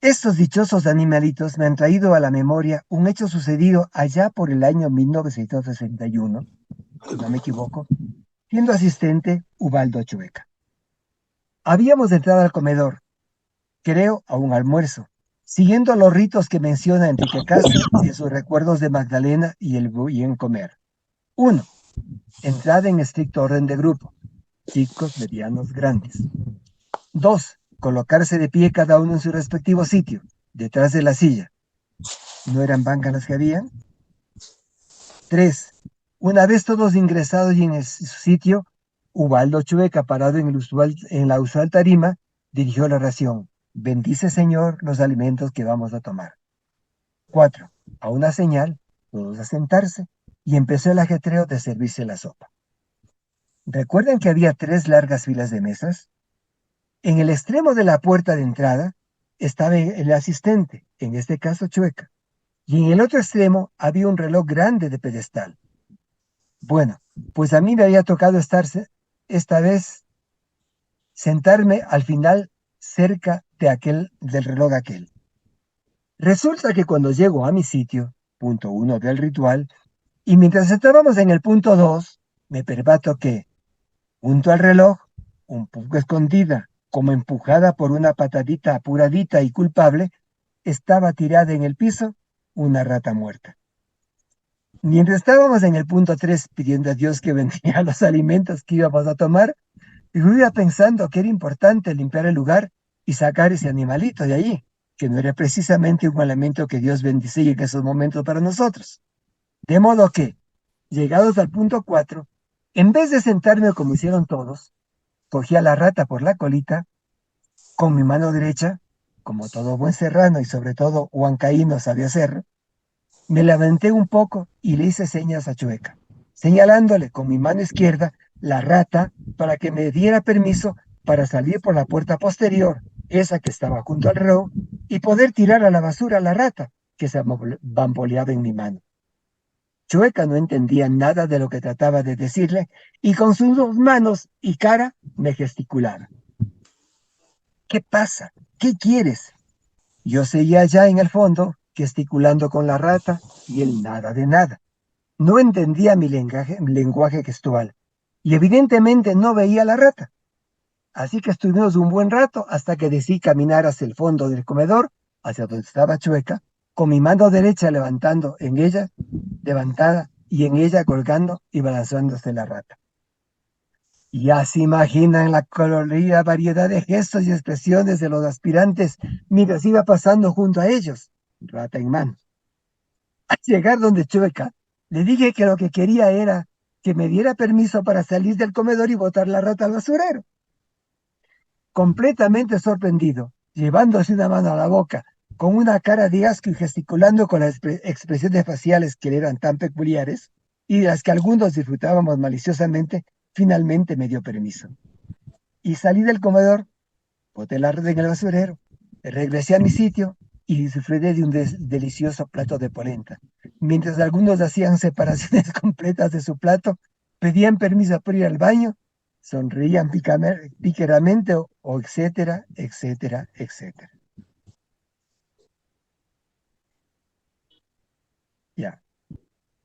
estos dichosos animalitos me han traído a la memoria un hecho sucedido allá por el año 1961, si no me equivoco, siendo asistente Ubaldo Chueca. Habíamos entrado al comedor, creo a un almuerzo, siguiendo los ritos que menciona Enrique Castro en sus recuerdos de Magdalena y el bien comer. 1. Entrada en estricto orden de grupo, chicos, medianos, grandes. 2. Colocarse de pie cada uno en su respectivo sitio, detrás de la silla. ¿No eran bancas las que habían? 3. Una vez todos ingresados y en su sitio, Ubaldo Chueca, parado en la usual tarima, dirigió la oración: bendice, Señor, los alimentos que vamos a tomar. 4. A una señal, todos a sentarse, y empezó el ajetreo de servirse la sopa. ¿Recuerdan que había 3 largas filas de mesas? En el extremo de la puerta de entrada estaba el asistente, en este caso Chueca, y en el otro extremo había un reloj grande de pedestal. Bueno, pues a mí me había tocado esta vez sentarme al final cerca del reloj aquel. Resulta que cuando llego a mi sitio, punto 1 del ritual, y mientras estábamos en el punto 2, me percato que, junto al reloj, un poco escondida, como empujada por una patadita apuradita y culpable, estaba tirada en el piso una rata muerta. Mientras estábamos en el punto 3 pidiendo a Dios que bendiga los alimentos que íbamos a tomar, yo iba pensando que era importante limpiar el lugar y sacar ese animalito de allí, que no era precisamente un alimento que Dios bendecía en esos momentos para nosotros. De modo que, llegados al punto 4, en vez de sentarme como hicieron todos, cogí a la rata por la colita, con mi mano derecha, como todo buen serrano y sobre todo huancaíno sabía hacer, me levanté un poco y le hice señas a Chueca, señalándole con mi mano izquierda la rata para que me diera permiso para salir por la puerta posterior, esa que estaba junto al reloj, y poder tirar a la basura a la rata que se bamboleaba en mi mano. Chueca no entendía nada de lo que trataba de decirle y con sus 2 manos y cara me gesticulaba. ¿Qué pasa? ¿Qué quieres? Yo seguía allá en el fondo, gesticulando con la rata, y él nada de nada. No entendía mi lenguaje gestual, y evidentemente no veía la rata. Así que estuvimos un buen rato hasta que decidí caminar hacia el fondo del comedor, hacia donde estaba Chueca, con mi mano derecha levantada, y en ella colgando y balanzándose la rata. Ya se imaginan la colorida variedad de gestos y expresiones de los aspirantes mientras iba pasando junto a ellos, rata en mano. Al llegar donde Chueca, le dije que lo que quería era que me diera permiso para salir del comedor y botar la rata al basurero. Completamente sorprendido, llevándose una mano a la boca, con una cara de asco y gesticulando con las expresiones faciales que le eran tan peculiares y de las que algunos disfrutábamos maliciosamente, finalmente me dio permiso. Y salí del comedor, boté la red en el basurero, regresé a mi sitio y disfruté de un delicioso plato de polenta. Mientras algunos hacían separaciones completas de su plato, pedían permiso para ir al baño, sonreían pícaramente o etcétera, etcétera, etcétera. Ya.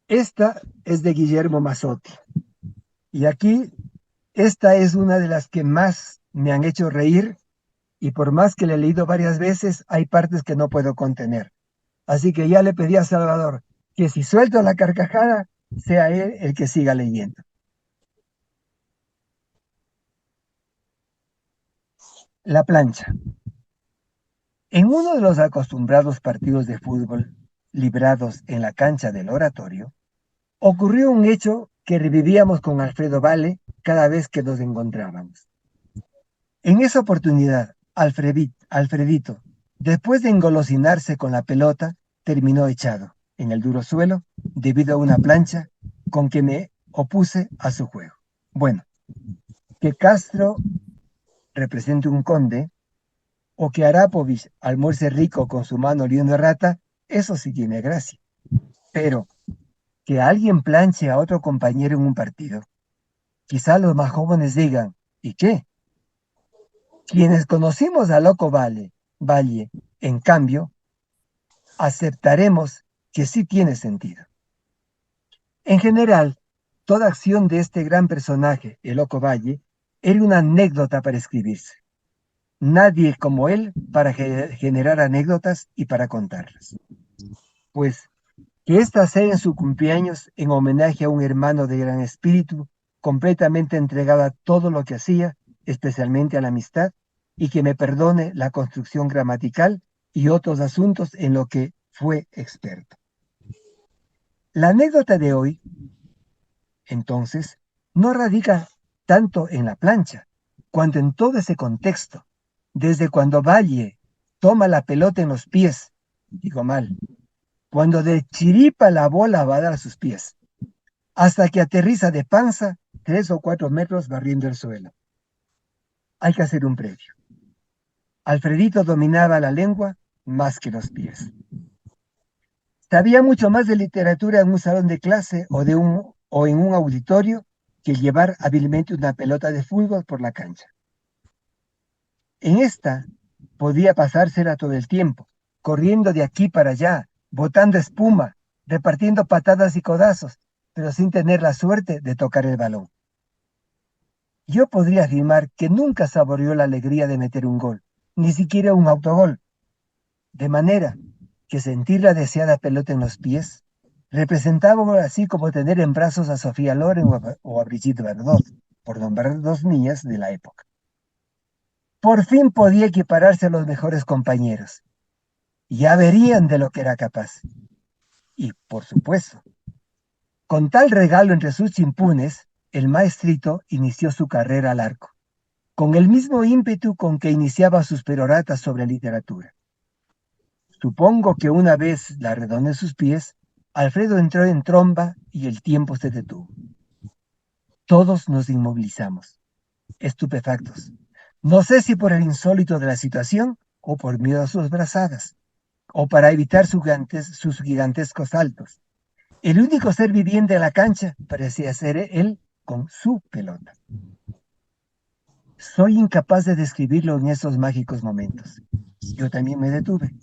Esta es de Guillermo Mazzotti. Y aquí, esta es una de las que más me han hecho reír y por más que le he leído varias veces, hay partes que no puedo contener. Así que ya le pedí a Salvador que si suelto la carcajada, sea él el que siga leyendo. La plancha. En uno de los acostumbrados partidos de fútbol librados en la cancha del Oratorio, ocurrió un hecho que revivíamos con Alfredo Vale cada vez que nos encontrábamos. En esa oportunidad, Alfredito, después de engolosinarse con la pelota, terminó echado en el duro suelo debido a una plancha con que me opuse a su juego. Bueno, que Castro represente un conde o que Arapovich almuerce rico con su mano oliendo rata, eso sí tiene gracia. Pero que alguien planche a otro compañero en un partido, quizá los más jóvenes digan, ¿y qué? Quienes conocimos a Loco Valle, en cambio, aceptaremos que sí tiene sentido. En general, toda acción de este gran personaje, el Loco Valle, era una anécdota para escribirse. Nadie como él para generar anécdotas y para contarlas. Pues que ésta sea en su cumpleaños en homenaje a un hermano de gran espíritu, completamente entregado a todo lo que hacía, especialmente a la amistad, y que me perdone la construcción gramatical y otros asuntos en lo que fue experto. La anécdota de hoy, entonces, no radica tanto en la plancha, cuanto en todo ese contexto, desde cuando Valle toma la pelota en los pies, digo mal, cuando de chiripa la bola va a dar a sus pies, hasta que aterriza de panza 3 o 4 metros barriendo el suelo. Hay que hacer un previo. Alfredito dominaba la lengua más que los pies. Sabía mucho más de literatura en un salón de clase o en un auditorio que llevar hábilmente una pelota de fútbol por la cancha. En esta podía pasársela todo el tiempo, corriendo de aquí para allá, botando espuma, repartiendo patadas y codazos, pero sin tener la suerte de tocar el balón. Yo podría afirmar que nunca saboreó la alegría de meter un gol, ni siquiera un autogol, de manera que sentir la deseada pelota en los pies representaba algo así como tener en brazos a Sofía Loren o a Brigitte Bardot, por nombrar dos niñas de la época. Por fin podía equipararse a los mejores compañeros. Ya verían de lo que era capaz. Y, por supuesto, con tal regalo entre sus chimpunes, el maestrito inició su carrera al arco, con el mismo ímpetu con que iniciaba sus peroratas sobre literatura. Supongo que una vez la redonda en sus pies, Alfredo entró en tromba y el tiempo se detuvo. Todos nos inmovilizamos, estupefactos. No sé si por el insólito de la situación o por miedo a sus brazadas, o para evitar sus gigantescos saltos. El único ser viviente de la cancha parecía ser él con su pelota. Soy incapaz de describirlo en esos mágicos momentos. Yo también me detuve.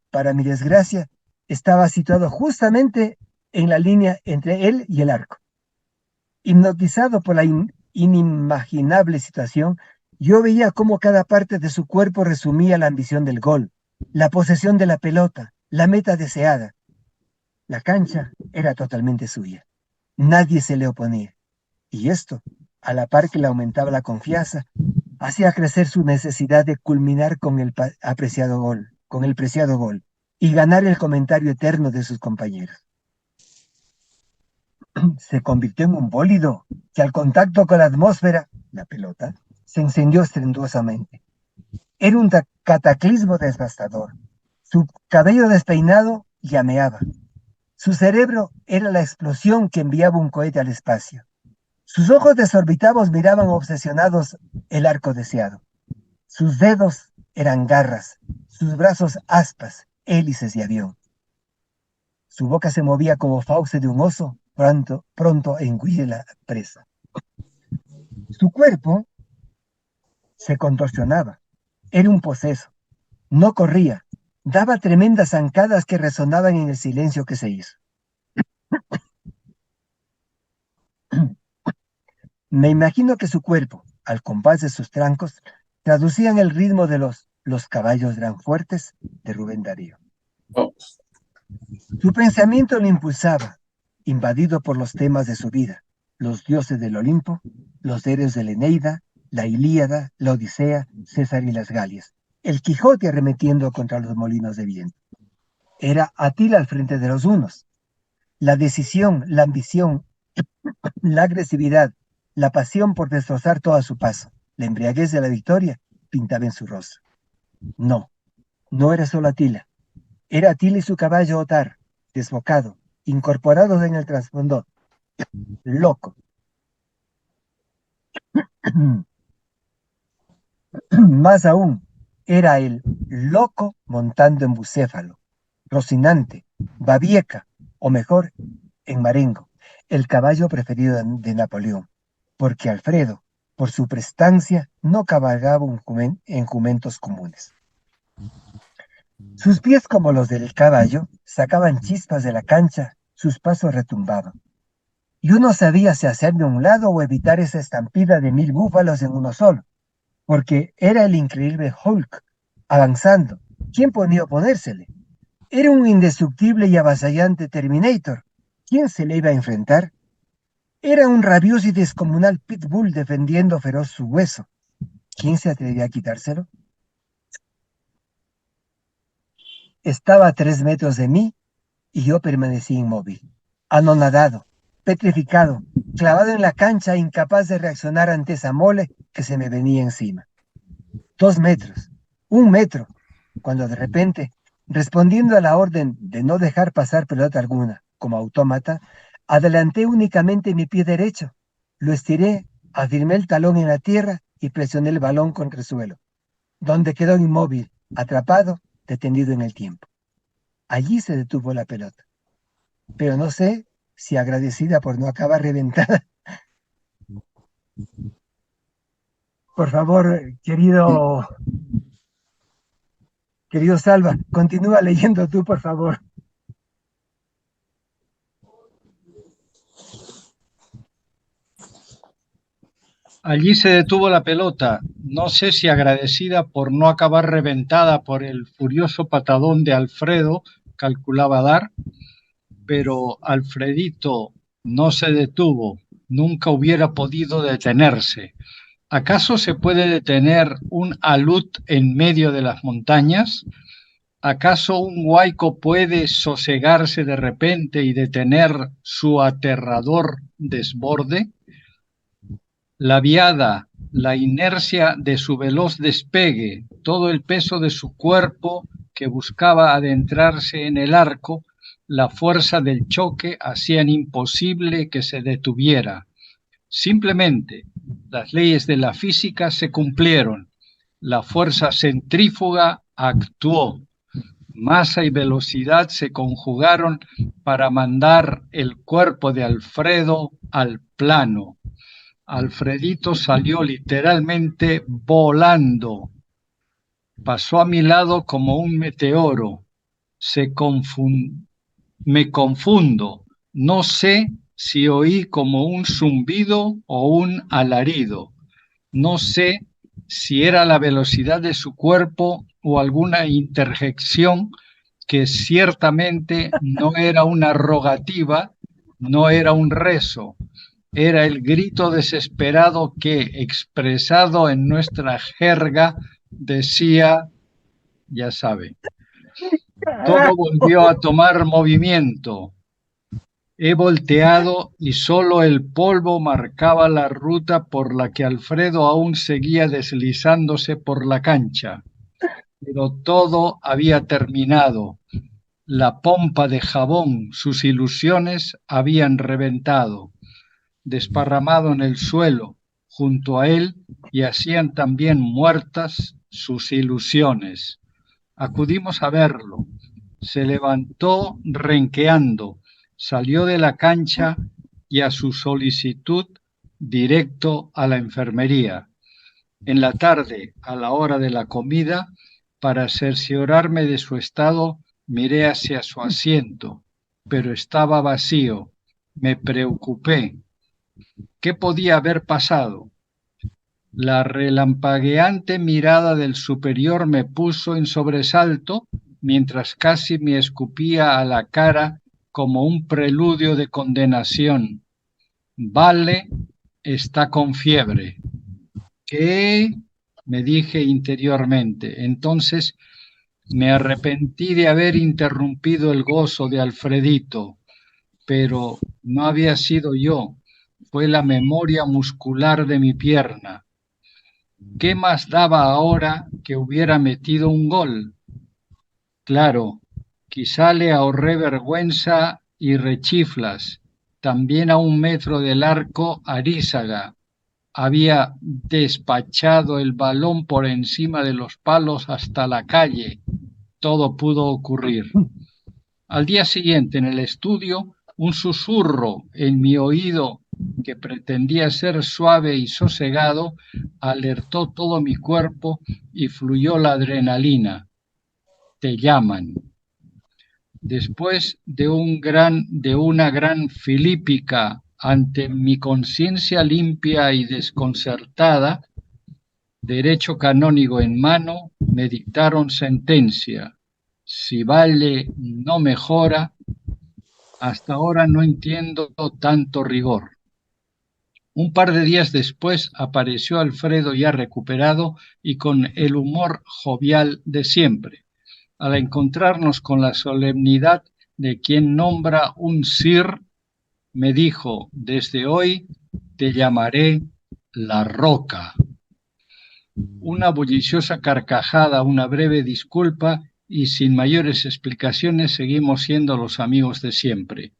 Para mi desgracia, estaba situado justamente en la línea entre él y el arco. Hipnotizado por la inimaginable situación, yo veía cómo cada parte de su cuerpo resumía la ambición del gol, la posesión de la pelota, la meta deseada. La cancha era totalmente suya. Nadie se le oponía. Y esto, a la par que le aumentaba la confianza, hacía crecer su necesidad de culminar con el preciado gol, y ganar el comentario eterno de sus compañeros. Se convirtió en un bólido que al contacto con la atmósfera, la pelota, se encendió estruendosamente. Era un cataclismo devastador. Su cabello despeinado llameaba. Su cerebro era la explosión que enviaba un cohete al espacio. Sus ojos desorbitados miraban obsesionados el arco deseado. Sus dedos eran garras, sus brazos aspas, hélices de avión. Su boca se movía como fauce de un oso, pronto a engullir la presa. Su cuerpo se contorsionaba. Era un poseso. No corría. Daba tremendas zancadas que resonaban en el silencio que se hizo. Me imagino que su cuerpo, al compás de sus trancos, traducían el ritmo de los caballos gran fuertes de Rubén Darío. Su pensamiento lo impulsaba, invadido por los temas de su vida, los dioses del Olimpo, los héroes de la Eneida, la Ilíada, la Odisea, César y las Galias, el Quijote arremetiendo contra los molinos de viento. Era Atila al frente de los hunos. La decisión, la ambición, la agresividad, la pasión por destrozar todo a su paso, la embriaguez de la victoria, pintaba en su rostro. No, no era solo Atila. Era Atila y su caballo Otar, desbocado, incorporados en el transpondón, loco. Más aún, era el loco montando en bucéfalo, Rocinante, Babieca, o mejor, en Marengo, el caballo preferido de Napoleón, porque Alfredo, por su prestancia, no cabalgaba en jumentos comunes. Sus pies, como los del caballo, sacaban chispas de la cancha, sus pasos retumbaban. Y uno sabía si hacerme a un lado o evitar esa estampida de 1000 búfalos en uno solo, porque era el increíble Hulk, avanzando. ¿Quién podía oponérsele? Era un indestructible y avasallante Terminator. ¿Quién se le iba a enfrentar? Era un rabioso y descomunal pitbull defendiendo feroz su hueso. ¿Quién se atrevía a quitárselo? Estaba a 3 metros de mí y yo permanecí inmóvil, anonadado, petrificado, clavado en la cancha, incapaz de reaccionar ante esa mole que se me venía encima. 2 metros, 1 metro, cuando de repente, respondiendo a la orden de no dejar pasar pelota alguna, como autómata, adelanté únicamente mi pie derecho, lo estiré, afirmé el talón en la tierra y presioné el balón contra el suelo, donde quedó inmóvil, atrapado, detenido en el tiempo. Allí se detuvo la pelota, pero no sé si agradecida por no acabar reventada. Por favor, querido Salva, continúa leyendo tú, por favor. Allí se detuvo la pelota, no sé si agradecida por no acabar reventada por el furioso patadón de Alfredo, calculaba dar, pero Alfredito no se detuvo, nunca hubiera podido detenerse. ¿Acaso se puede detener un alud en medio de las montañas? ¿Acaso un huaico puede sosegarse de repente y detener su aterrador desborde? La viada, la inercia de su veloz despegue, todo el peso de su cuerpo que buscaba adentrarse en el arco, la fuerza del choque hacían imposible que se detuviera. Simplemente, las leyes de la física se cumplieron. La fuerza centrífuga actuó. Masa y velocidad se conjugaron para mandar el cuerpo de Alfredo al plano. Alfredito salió literalmente volando. Pasó a mi lado como un meteoro. Me confundo. No sé si oí como un zumbido o un alarido. No sé si era la velocidad de su cuerpo o alguna interjección que ciertamente no era una rogativa, no era un rezo, era el grito desesperado que, expresado en nuestra jerga, decía, ya sabe, todo volvió a tomar movimiento. He volteado y solo el polvo marcaba la ruta por la que Alfredo aún seguía deslizándose por la cancha. Pero todo había terminado. La pompa de jabón, sus ilusiones habían reventado, desparramado en el suelo, junto a él, y hacían también muertas sus ilusiones. Acudimos a verlo. Se levantó renqueando, salió de la cancha y a su solicitud directo a la enfermería. En la tarde, a la hora de la comida, para cerciorarme de su estado, miré hacia su asiento, pero estaba vacío. Me preocupé. ¿Qué podía haber pasado? La relampagueante mirada del superior me puso en sobresalto, mientras casi me escupía a la cara como un preludio de condenación. Vale, está con fiebre. ¿Qué? Me dije interiormente. Entonces me arrepentí de haber interrumpido el gozo de Alfredito, pero no había sido yo, fue la memoria muscular de mi pierna. ¿Qué más daba ahora que hubiera metido un gol? Claro, quizá le ahorré vergüenza y rechiflas. También a 1 metro del arco, Arízaga había despachado el balón por encima de los palos hasta la calle. Todo pudo ocurrir. Al día siguiente, en el estudio, un susurro en mi oído que pretendía ser suave y sosegado alertó todo mi cuerpo y fluyó la adrenalina. Te llaman. Después de una gran filípica ante mi conciencia limpia y desconcertada, derecho canónigo en mano, me dictaron sentencia. Si Valle no mejora, hasta ahora no entiendo tanto rigor. Un par de días después apareció Alfredo ya recuperado y con el humor jovial de siempre. Al encontrarnos con la solemnidad de quien nombra un sir, me dijo: desde hoy te llamaré La Roca. Una bulliciosa carcajada, una breve disculpa y sin mayores explicaciones seguimos siendo los amigos de siempre.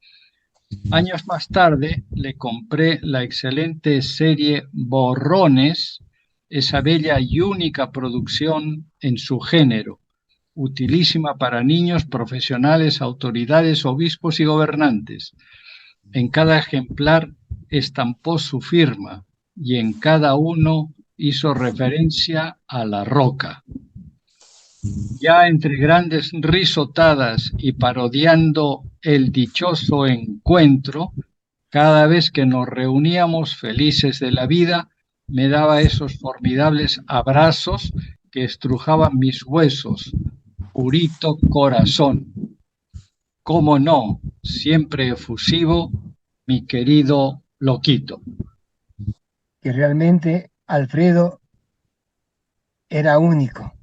Años más tarde le compré la excelente serie Borrones, esa bella y única producción en su género, utilísima para niños, profesionales, autoridades, obispos y gobernantes. En cada ejemplar estampó su firma y en cada uno hizo referencia a La Roca. Ya entre grandes risotadas y parodiando el dichoso encuentro, cada vez que nos reuníamos felices de la vida, me daba esos formidables abrazos que estrujaban mis huesos. Purito corazón. ¿Cómo no? Siempre efusivo, mi querido Loquito. Que realmente Alfredo era único.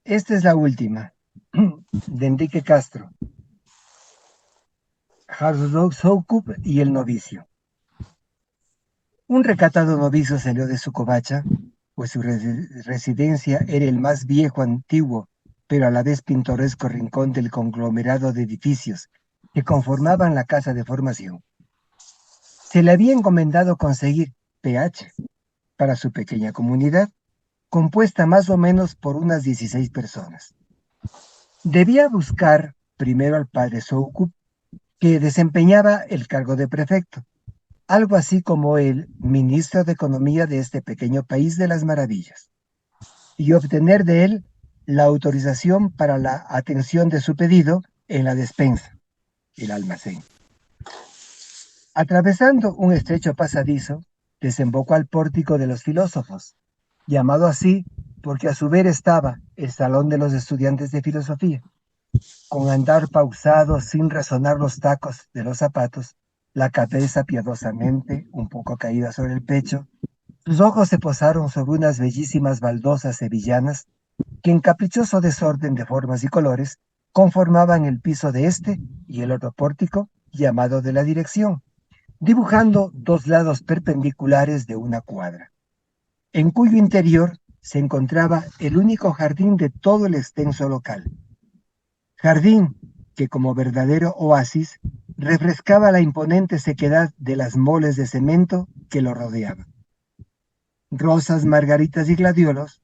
Esta es la última, de Enrique Castro. Soukup y el novicio. Un recatado novicio salió de su covacha, pues su residencia era el más viejo, antiguo, pero a la vez pintoresco rincón del conglomerado de edificios que conformaban la casa de formación. Se le había encomendado conseguir PH para su pequeña comunidad, compuesta más o menos por unas 16 personas. Debía buscar primero al padre Soukup, que desempeñaba el cargo de prefecto, algo así como el ministro de Economía de este pequeño país de las maravillas, y obtener de él la autorización para la atención de su pedido en la despensa, el almacén. Atravesando un estrecho pasadizo, desembocó al pórtico de los filósofos, llamado así porque a su ver estaba el salón de los estudiantes de filosofía. Con andar pausado, sin resonar los tacos de los zapatos, la cabeza piadosamente un poco caída sobre el pecho, sus ojos se posaron sobre unas bellísimas baldosas sevillanas que en caprichoso desorden de formas y colores conformaban el piso de este y el otro pórtico llamado de la dirección, dibujando dos lados perpendiculares de una cuadra, en cuyo interior se encontraba el único jardín de todo el extenso local. Jardín que, como verdadero oasis, refrescaba la imponente sequedad de las moles de cemento que lo rodeaban. Rosas, margaritas y gladiolos,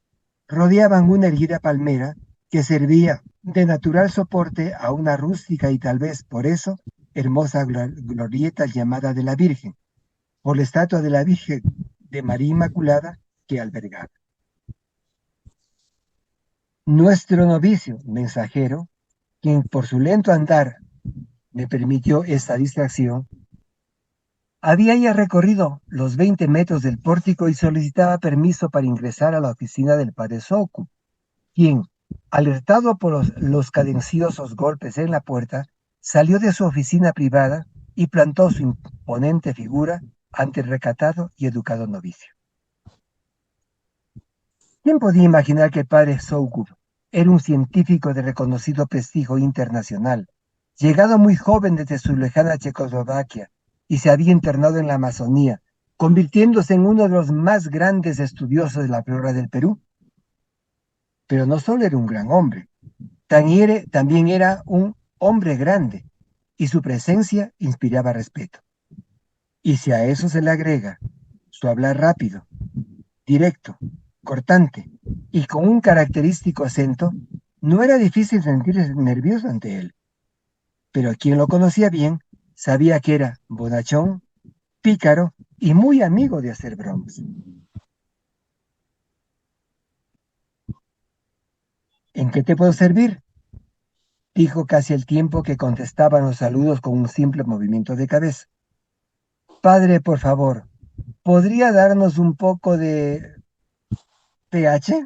rodeaban una erguida palmera que servía de natural soporte a una rústica y tal vez por eso hermosa glorieta llamada de la Virgen, por la estatua de la Virgen de María Inmaculada que albergaba. Nuestro novicio mensajero, quien por su lento andar me permitió esta distracción, había ya recorrido los 20 metros del pórtico y solicitaba permiso para ingresar a la oficina del padre Soku, quien, alertado por los cadenciosos golpes en la puerta, salió de su oficina privada y plantó su imponente figura ante el recatado y educado novicio. ¿Quién podía imaginar que el padre Soku era un científico de reconocido prestigio internacional, llegado muy joven desde su lejana Checoslovaquia y se había internado en la Amazonía, convirtiéndose en uno de los más grandes estudiosos de la flora del Perú? Pero no solo era un gran hombre, también era un hombre grande y su presencia inspiraba respeto. Y si a eso se le agrega su hablar rápido, directo, cortante y con un característico acento, no era difícil sentirse nervioso ante él. Pero quien lo conocía bien sabía que era bonachón, pícaro y muy amigo de hacer bromas. ¿En qué te puedo servir?, dijo casi al tiempo que contestaban los saludos con un simple movimiento de cabeza. Padre, por favor, ¿podría darnos un poco de pH?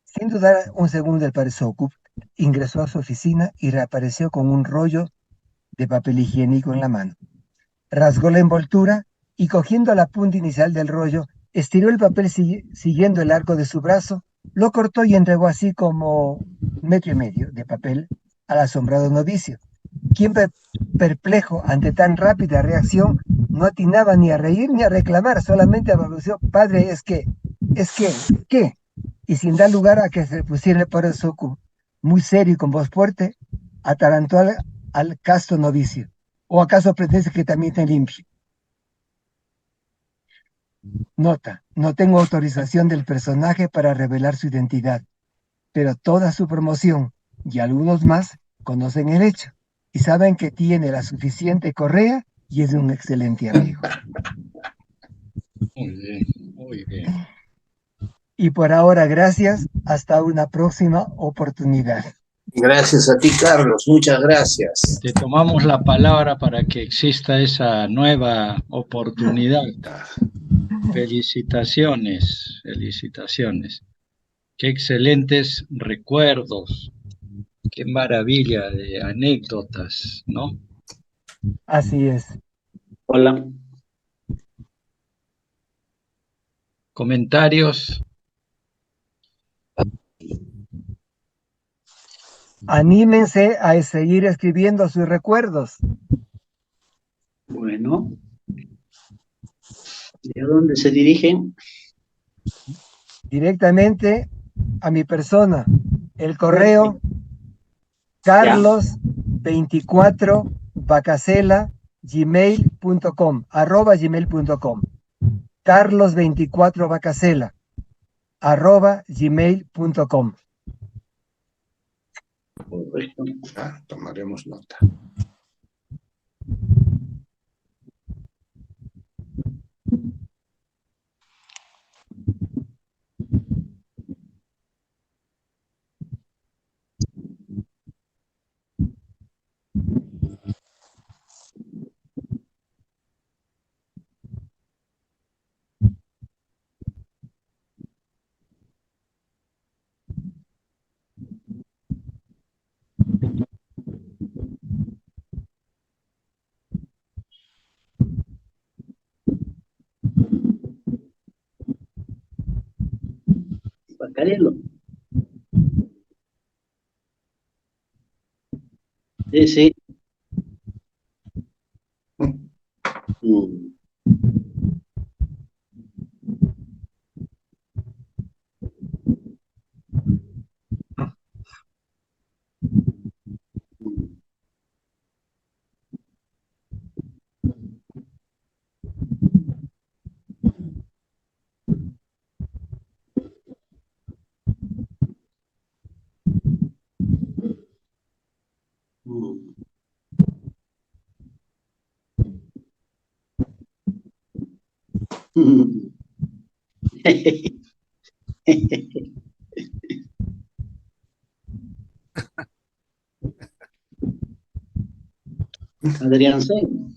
Sin dudar un segundo, el padre Sokup ingresó a su oficina y reapareció con un rollo de papel higiénico en la mano. Rasgó la envoltura y cogiendo la punta inicial del rollo, estiró el papel siguiendo el arco de su brazo, lo cortó y entregó así como 1,5 metros de papel al asombrado novicio, quien perplejo ante tan rápida reacción no atinaba ni a reír ni a reclamar, solamente balbuceó: padre, ¿qué? Y sin dar lugar a que se pusiera el padre Soku, muy serio y con voz fuerte, atarantó al casto novicio. ¿O acaso pretende que también te limpie? Nota, no tengo autorización del personaje para revelar su identidad, pero toda su promoción y algunos más conocen el hecho y saben que tiene la suficiente correa y es un excelente amigo. Muy bien, muy bien. Y por ahora, gracias. Hasta una próxima oportunidad. Gracias a ti, Carlos. Muchas gracias. Te tomamos la palabra para que exista esa nueva oportunidad. Felicitaciones, felicitaciones. Qué excelentes recuerdos, qué maravilla de anécdotas, ¿no? Así es. Hola. Comentarios. Anímense a seguir escribiendo sus recuerdos. Bueno, ¿de dónde se dirigen? Directamente a mi persona. El correo carlos24vacacela@gmail.com carlos24vacacela@gmail.com. Correcto. Tomaremos nota. Bacarelo. Sí, sí. Mm. Adrián Sen.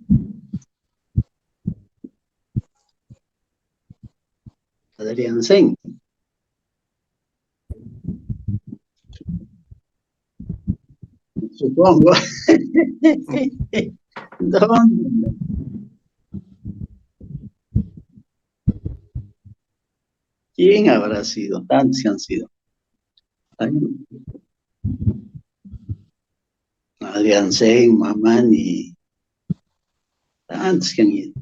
Adrián Sen. Supongo. ¿Dónde? ¿Quién habrá sido? Tantos que han sido. Adrián Sen, Mamani. Tantos que han ido.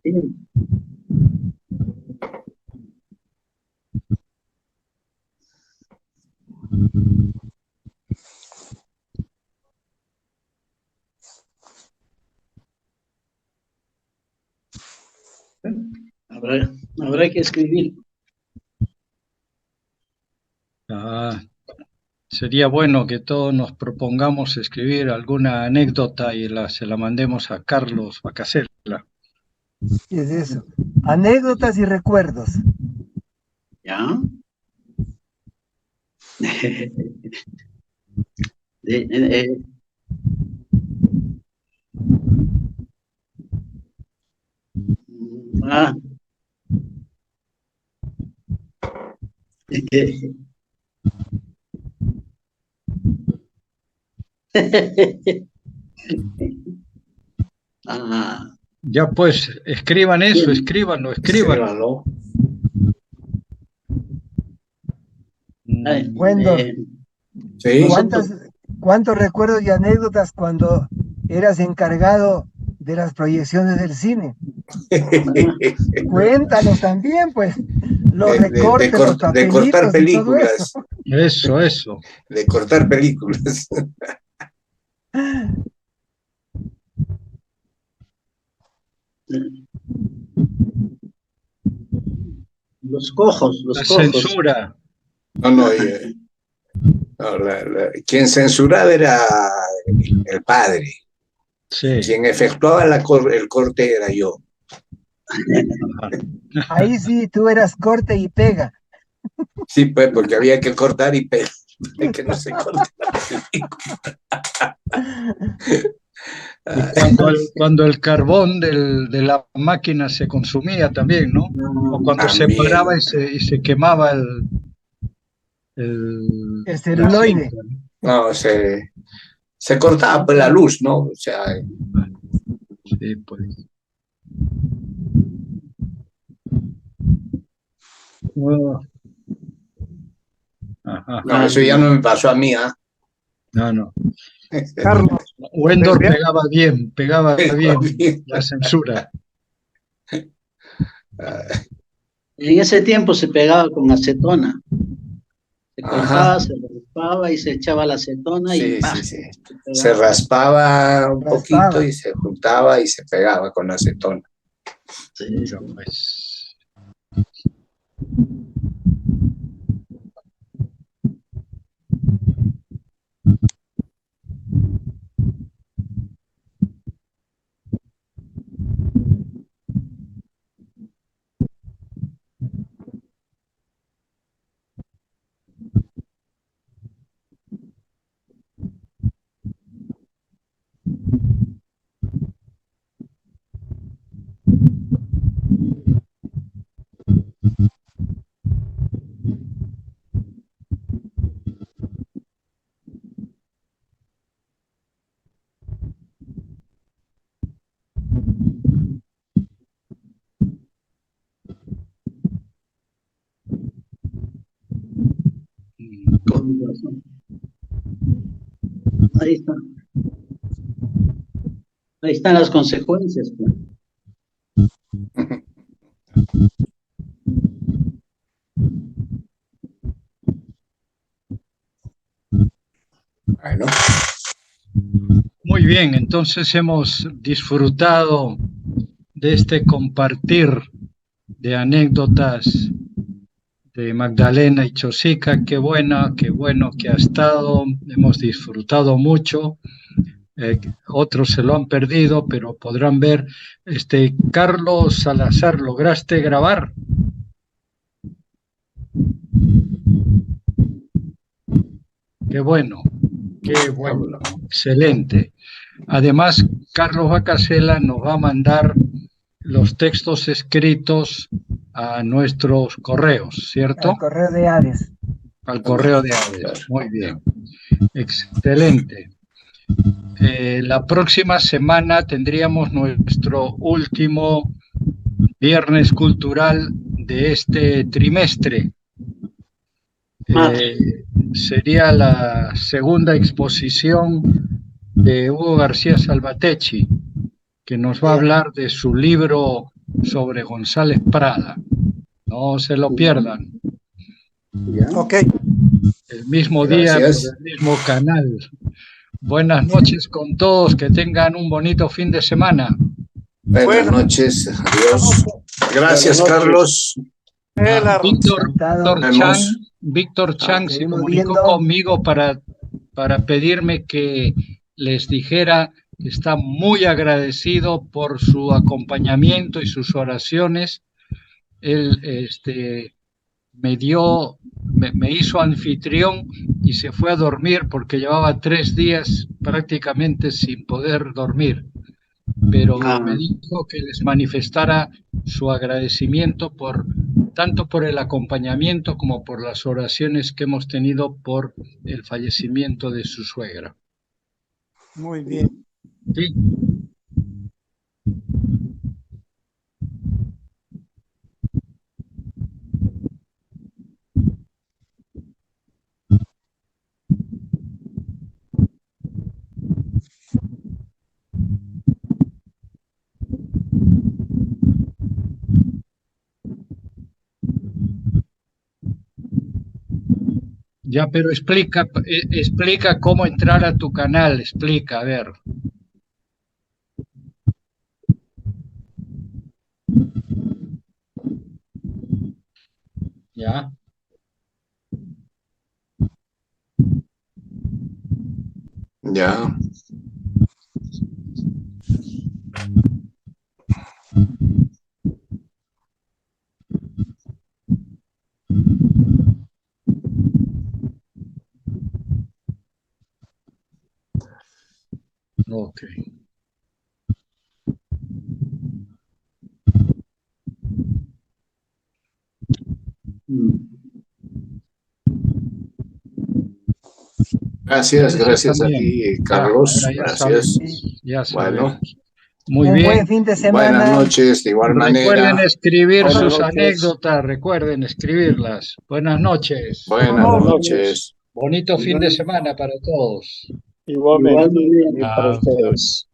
Sí. Habrá que escribir. Sería bueno que todos nos propongamos escribir alguna anécdota y se la mandemos a Carlos Bacasela. ¿Qué es eso? Anécdotas y recuerdos. ¿Ya? Ah. Ah. Ya pues, escriban eso, escríbanlo. Escríbanlo. Wendor, Sí. ¿cuántos recuerdos y anécdotas cuando eras encargado de las proyecciones del cine? Cuéntanos también, pues, los recortes, los de papelitos cortar y todo películas. Eso. De cortar películas. Los cojos. La censura. No, quien censuraba era el padre. Sí. Quien efectuaba el corte era yo. Ahí sí, tú eras corte y pega. Sí, pues, porque había que cortar y pegar. Que no se corte la película. Y cuando el carbón de la máquina se consumía también, ¿no? O cuando También. se paraba y se quemaba el celuloide. No, se cortaba pues la luz, ¿no? O sea. Sí, pues. Ajá. No, eso ya no me pasó a mí, ¿ah? No. Carlos, Wendor pegaba bien la censura. En ese tiempo se pegaba con acetona. Se cortaba, se raspaba y se echaba la acetona y ¡pah! Sí. Se raspaba un poquito y se juntaba y se pegaba con acetona. Sí. Pues. Con razón. Ahí está. Ahí están las consecuencias. Pues. Bueno. Muy bien, entonces hemos disfrutado de este compartir de anécdotas de Magdalena y Chosica. Qué bueno que ha estado, hemos disfrutado mucho. Otros se lo han perdido, pero podrán ver. Carlos Salazar, ¿lograste grabar? Qué bueno, excelente. Además, Carlos Bacasela nos va a mandar los textos escritos a nuestros correos, ¿cierto? Al correo de Hades. Al correo de Hades, muy bien. Excelente. La próxima semana tendríamos nuestro último viernes cultural de este trimestre. Sería la segunda exposición de Hugo García Salvatecchi, que nos va a hablar de su libro sobre González Prada. No se lo pierdan. Ok. El mismo día, por el mismo canal. Buenas noches con todos, que tengan un bonito fin de semana. Buenas noches, adiós. Gracias, Carlos. Víctor Chang se comunicó conmigo para pedirme que les dijera que está muy agradecido por su acompañamiento y sus oraciones. Él me hizo anfitrión y se fue a dormir porque llevaba 3 días prácticamente sin poder dormir. Pero me dijo que les manifestara su agradecimiento tanto por el acompañamiento como por las oraciones que hemos tenido por el fallecimiento de su suegra. Muy bien. Sí. Ya, pero explica cómo entrar a tu canal, explica, a ver. Ya. Ya. Ok. Gracias a ti, Carlos. Gracias. Bueno, muy bien. Buen fin de semana. Buenas noches, de igual manera. Recuerden escribir sus anécdotas, recuerden escribirlas. Buenas noches. Buenas noches. Bonito fin de semana para todos. Igualmente. Igualmente para ustedes.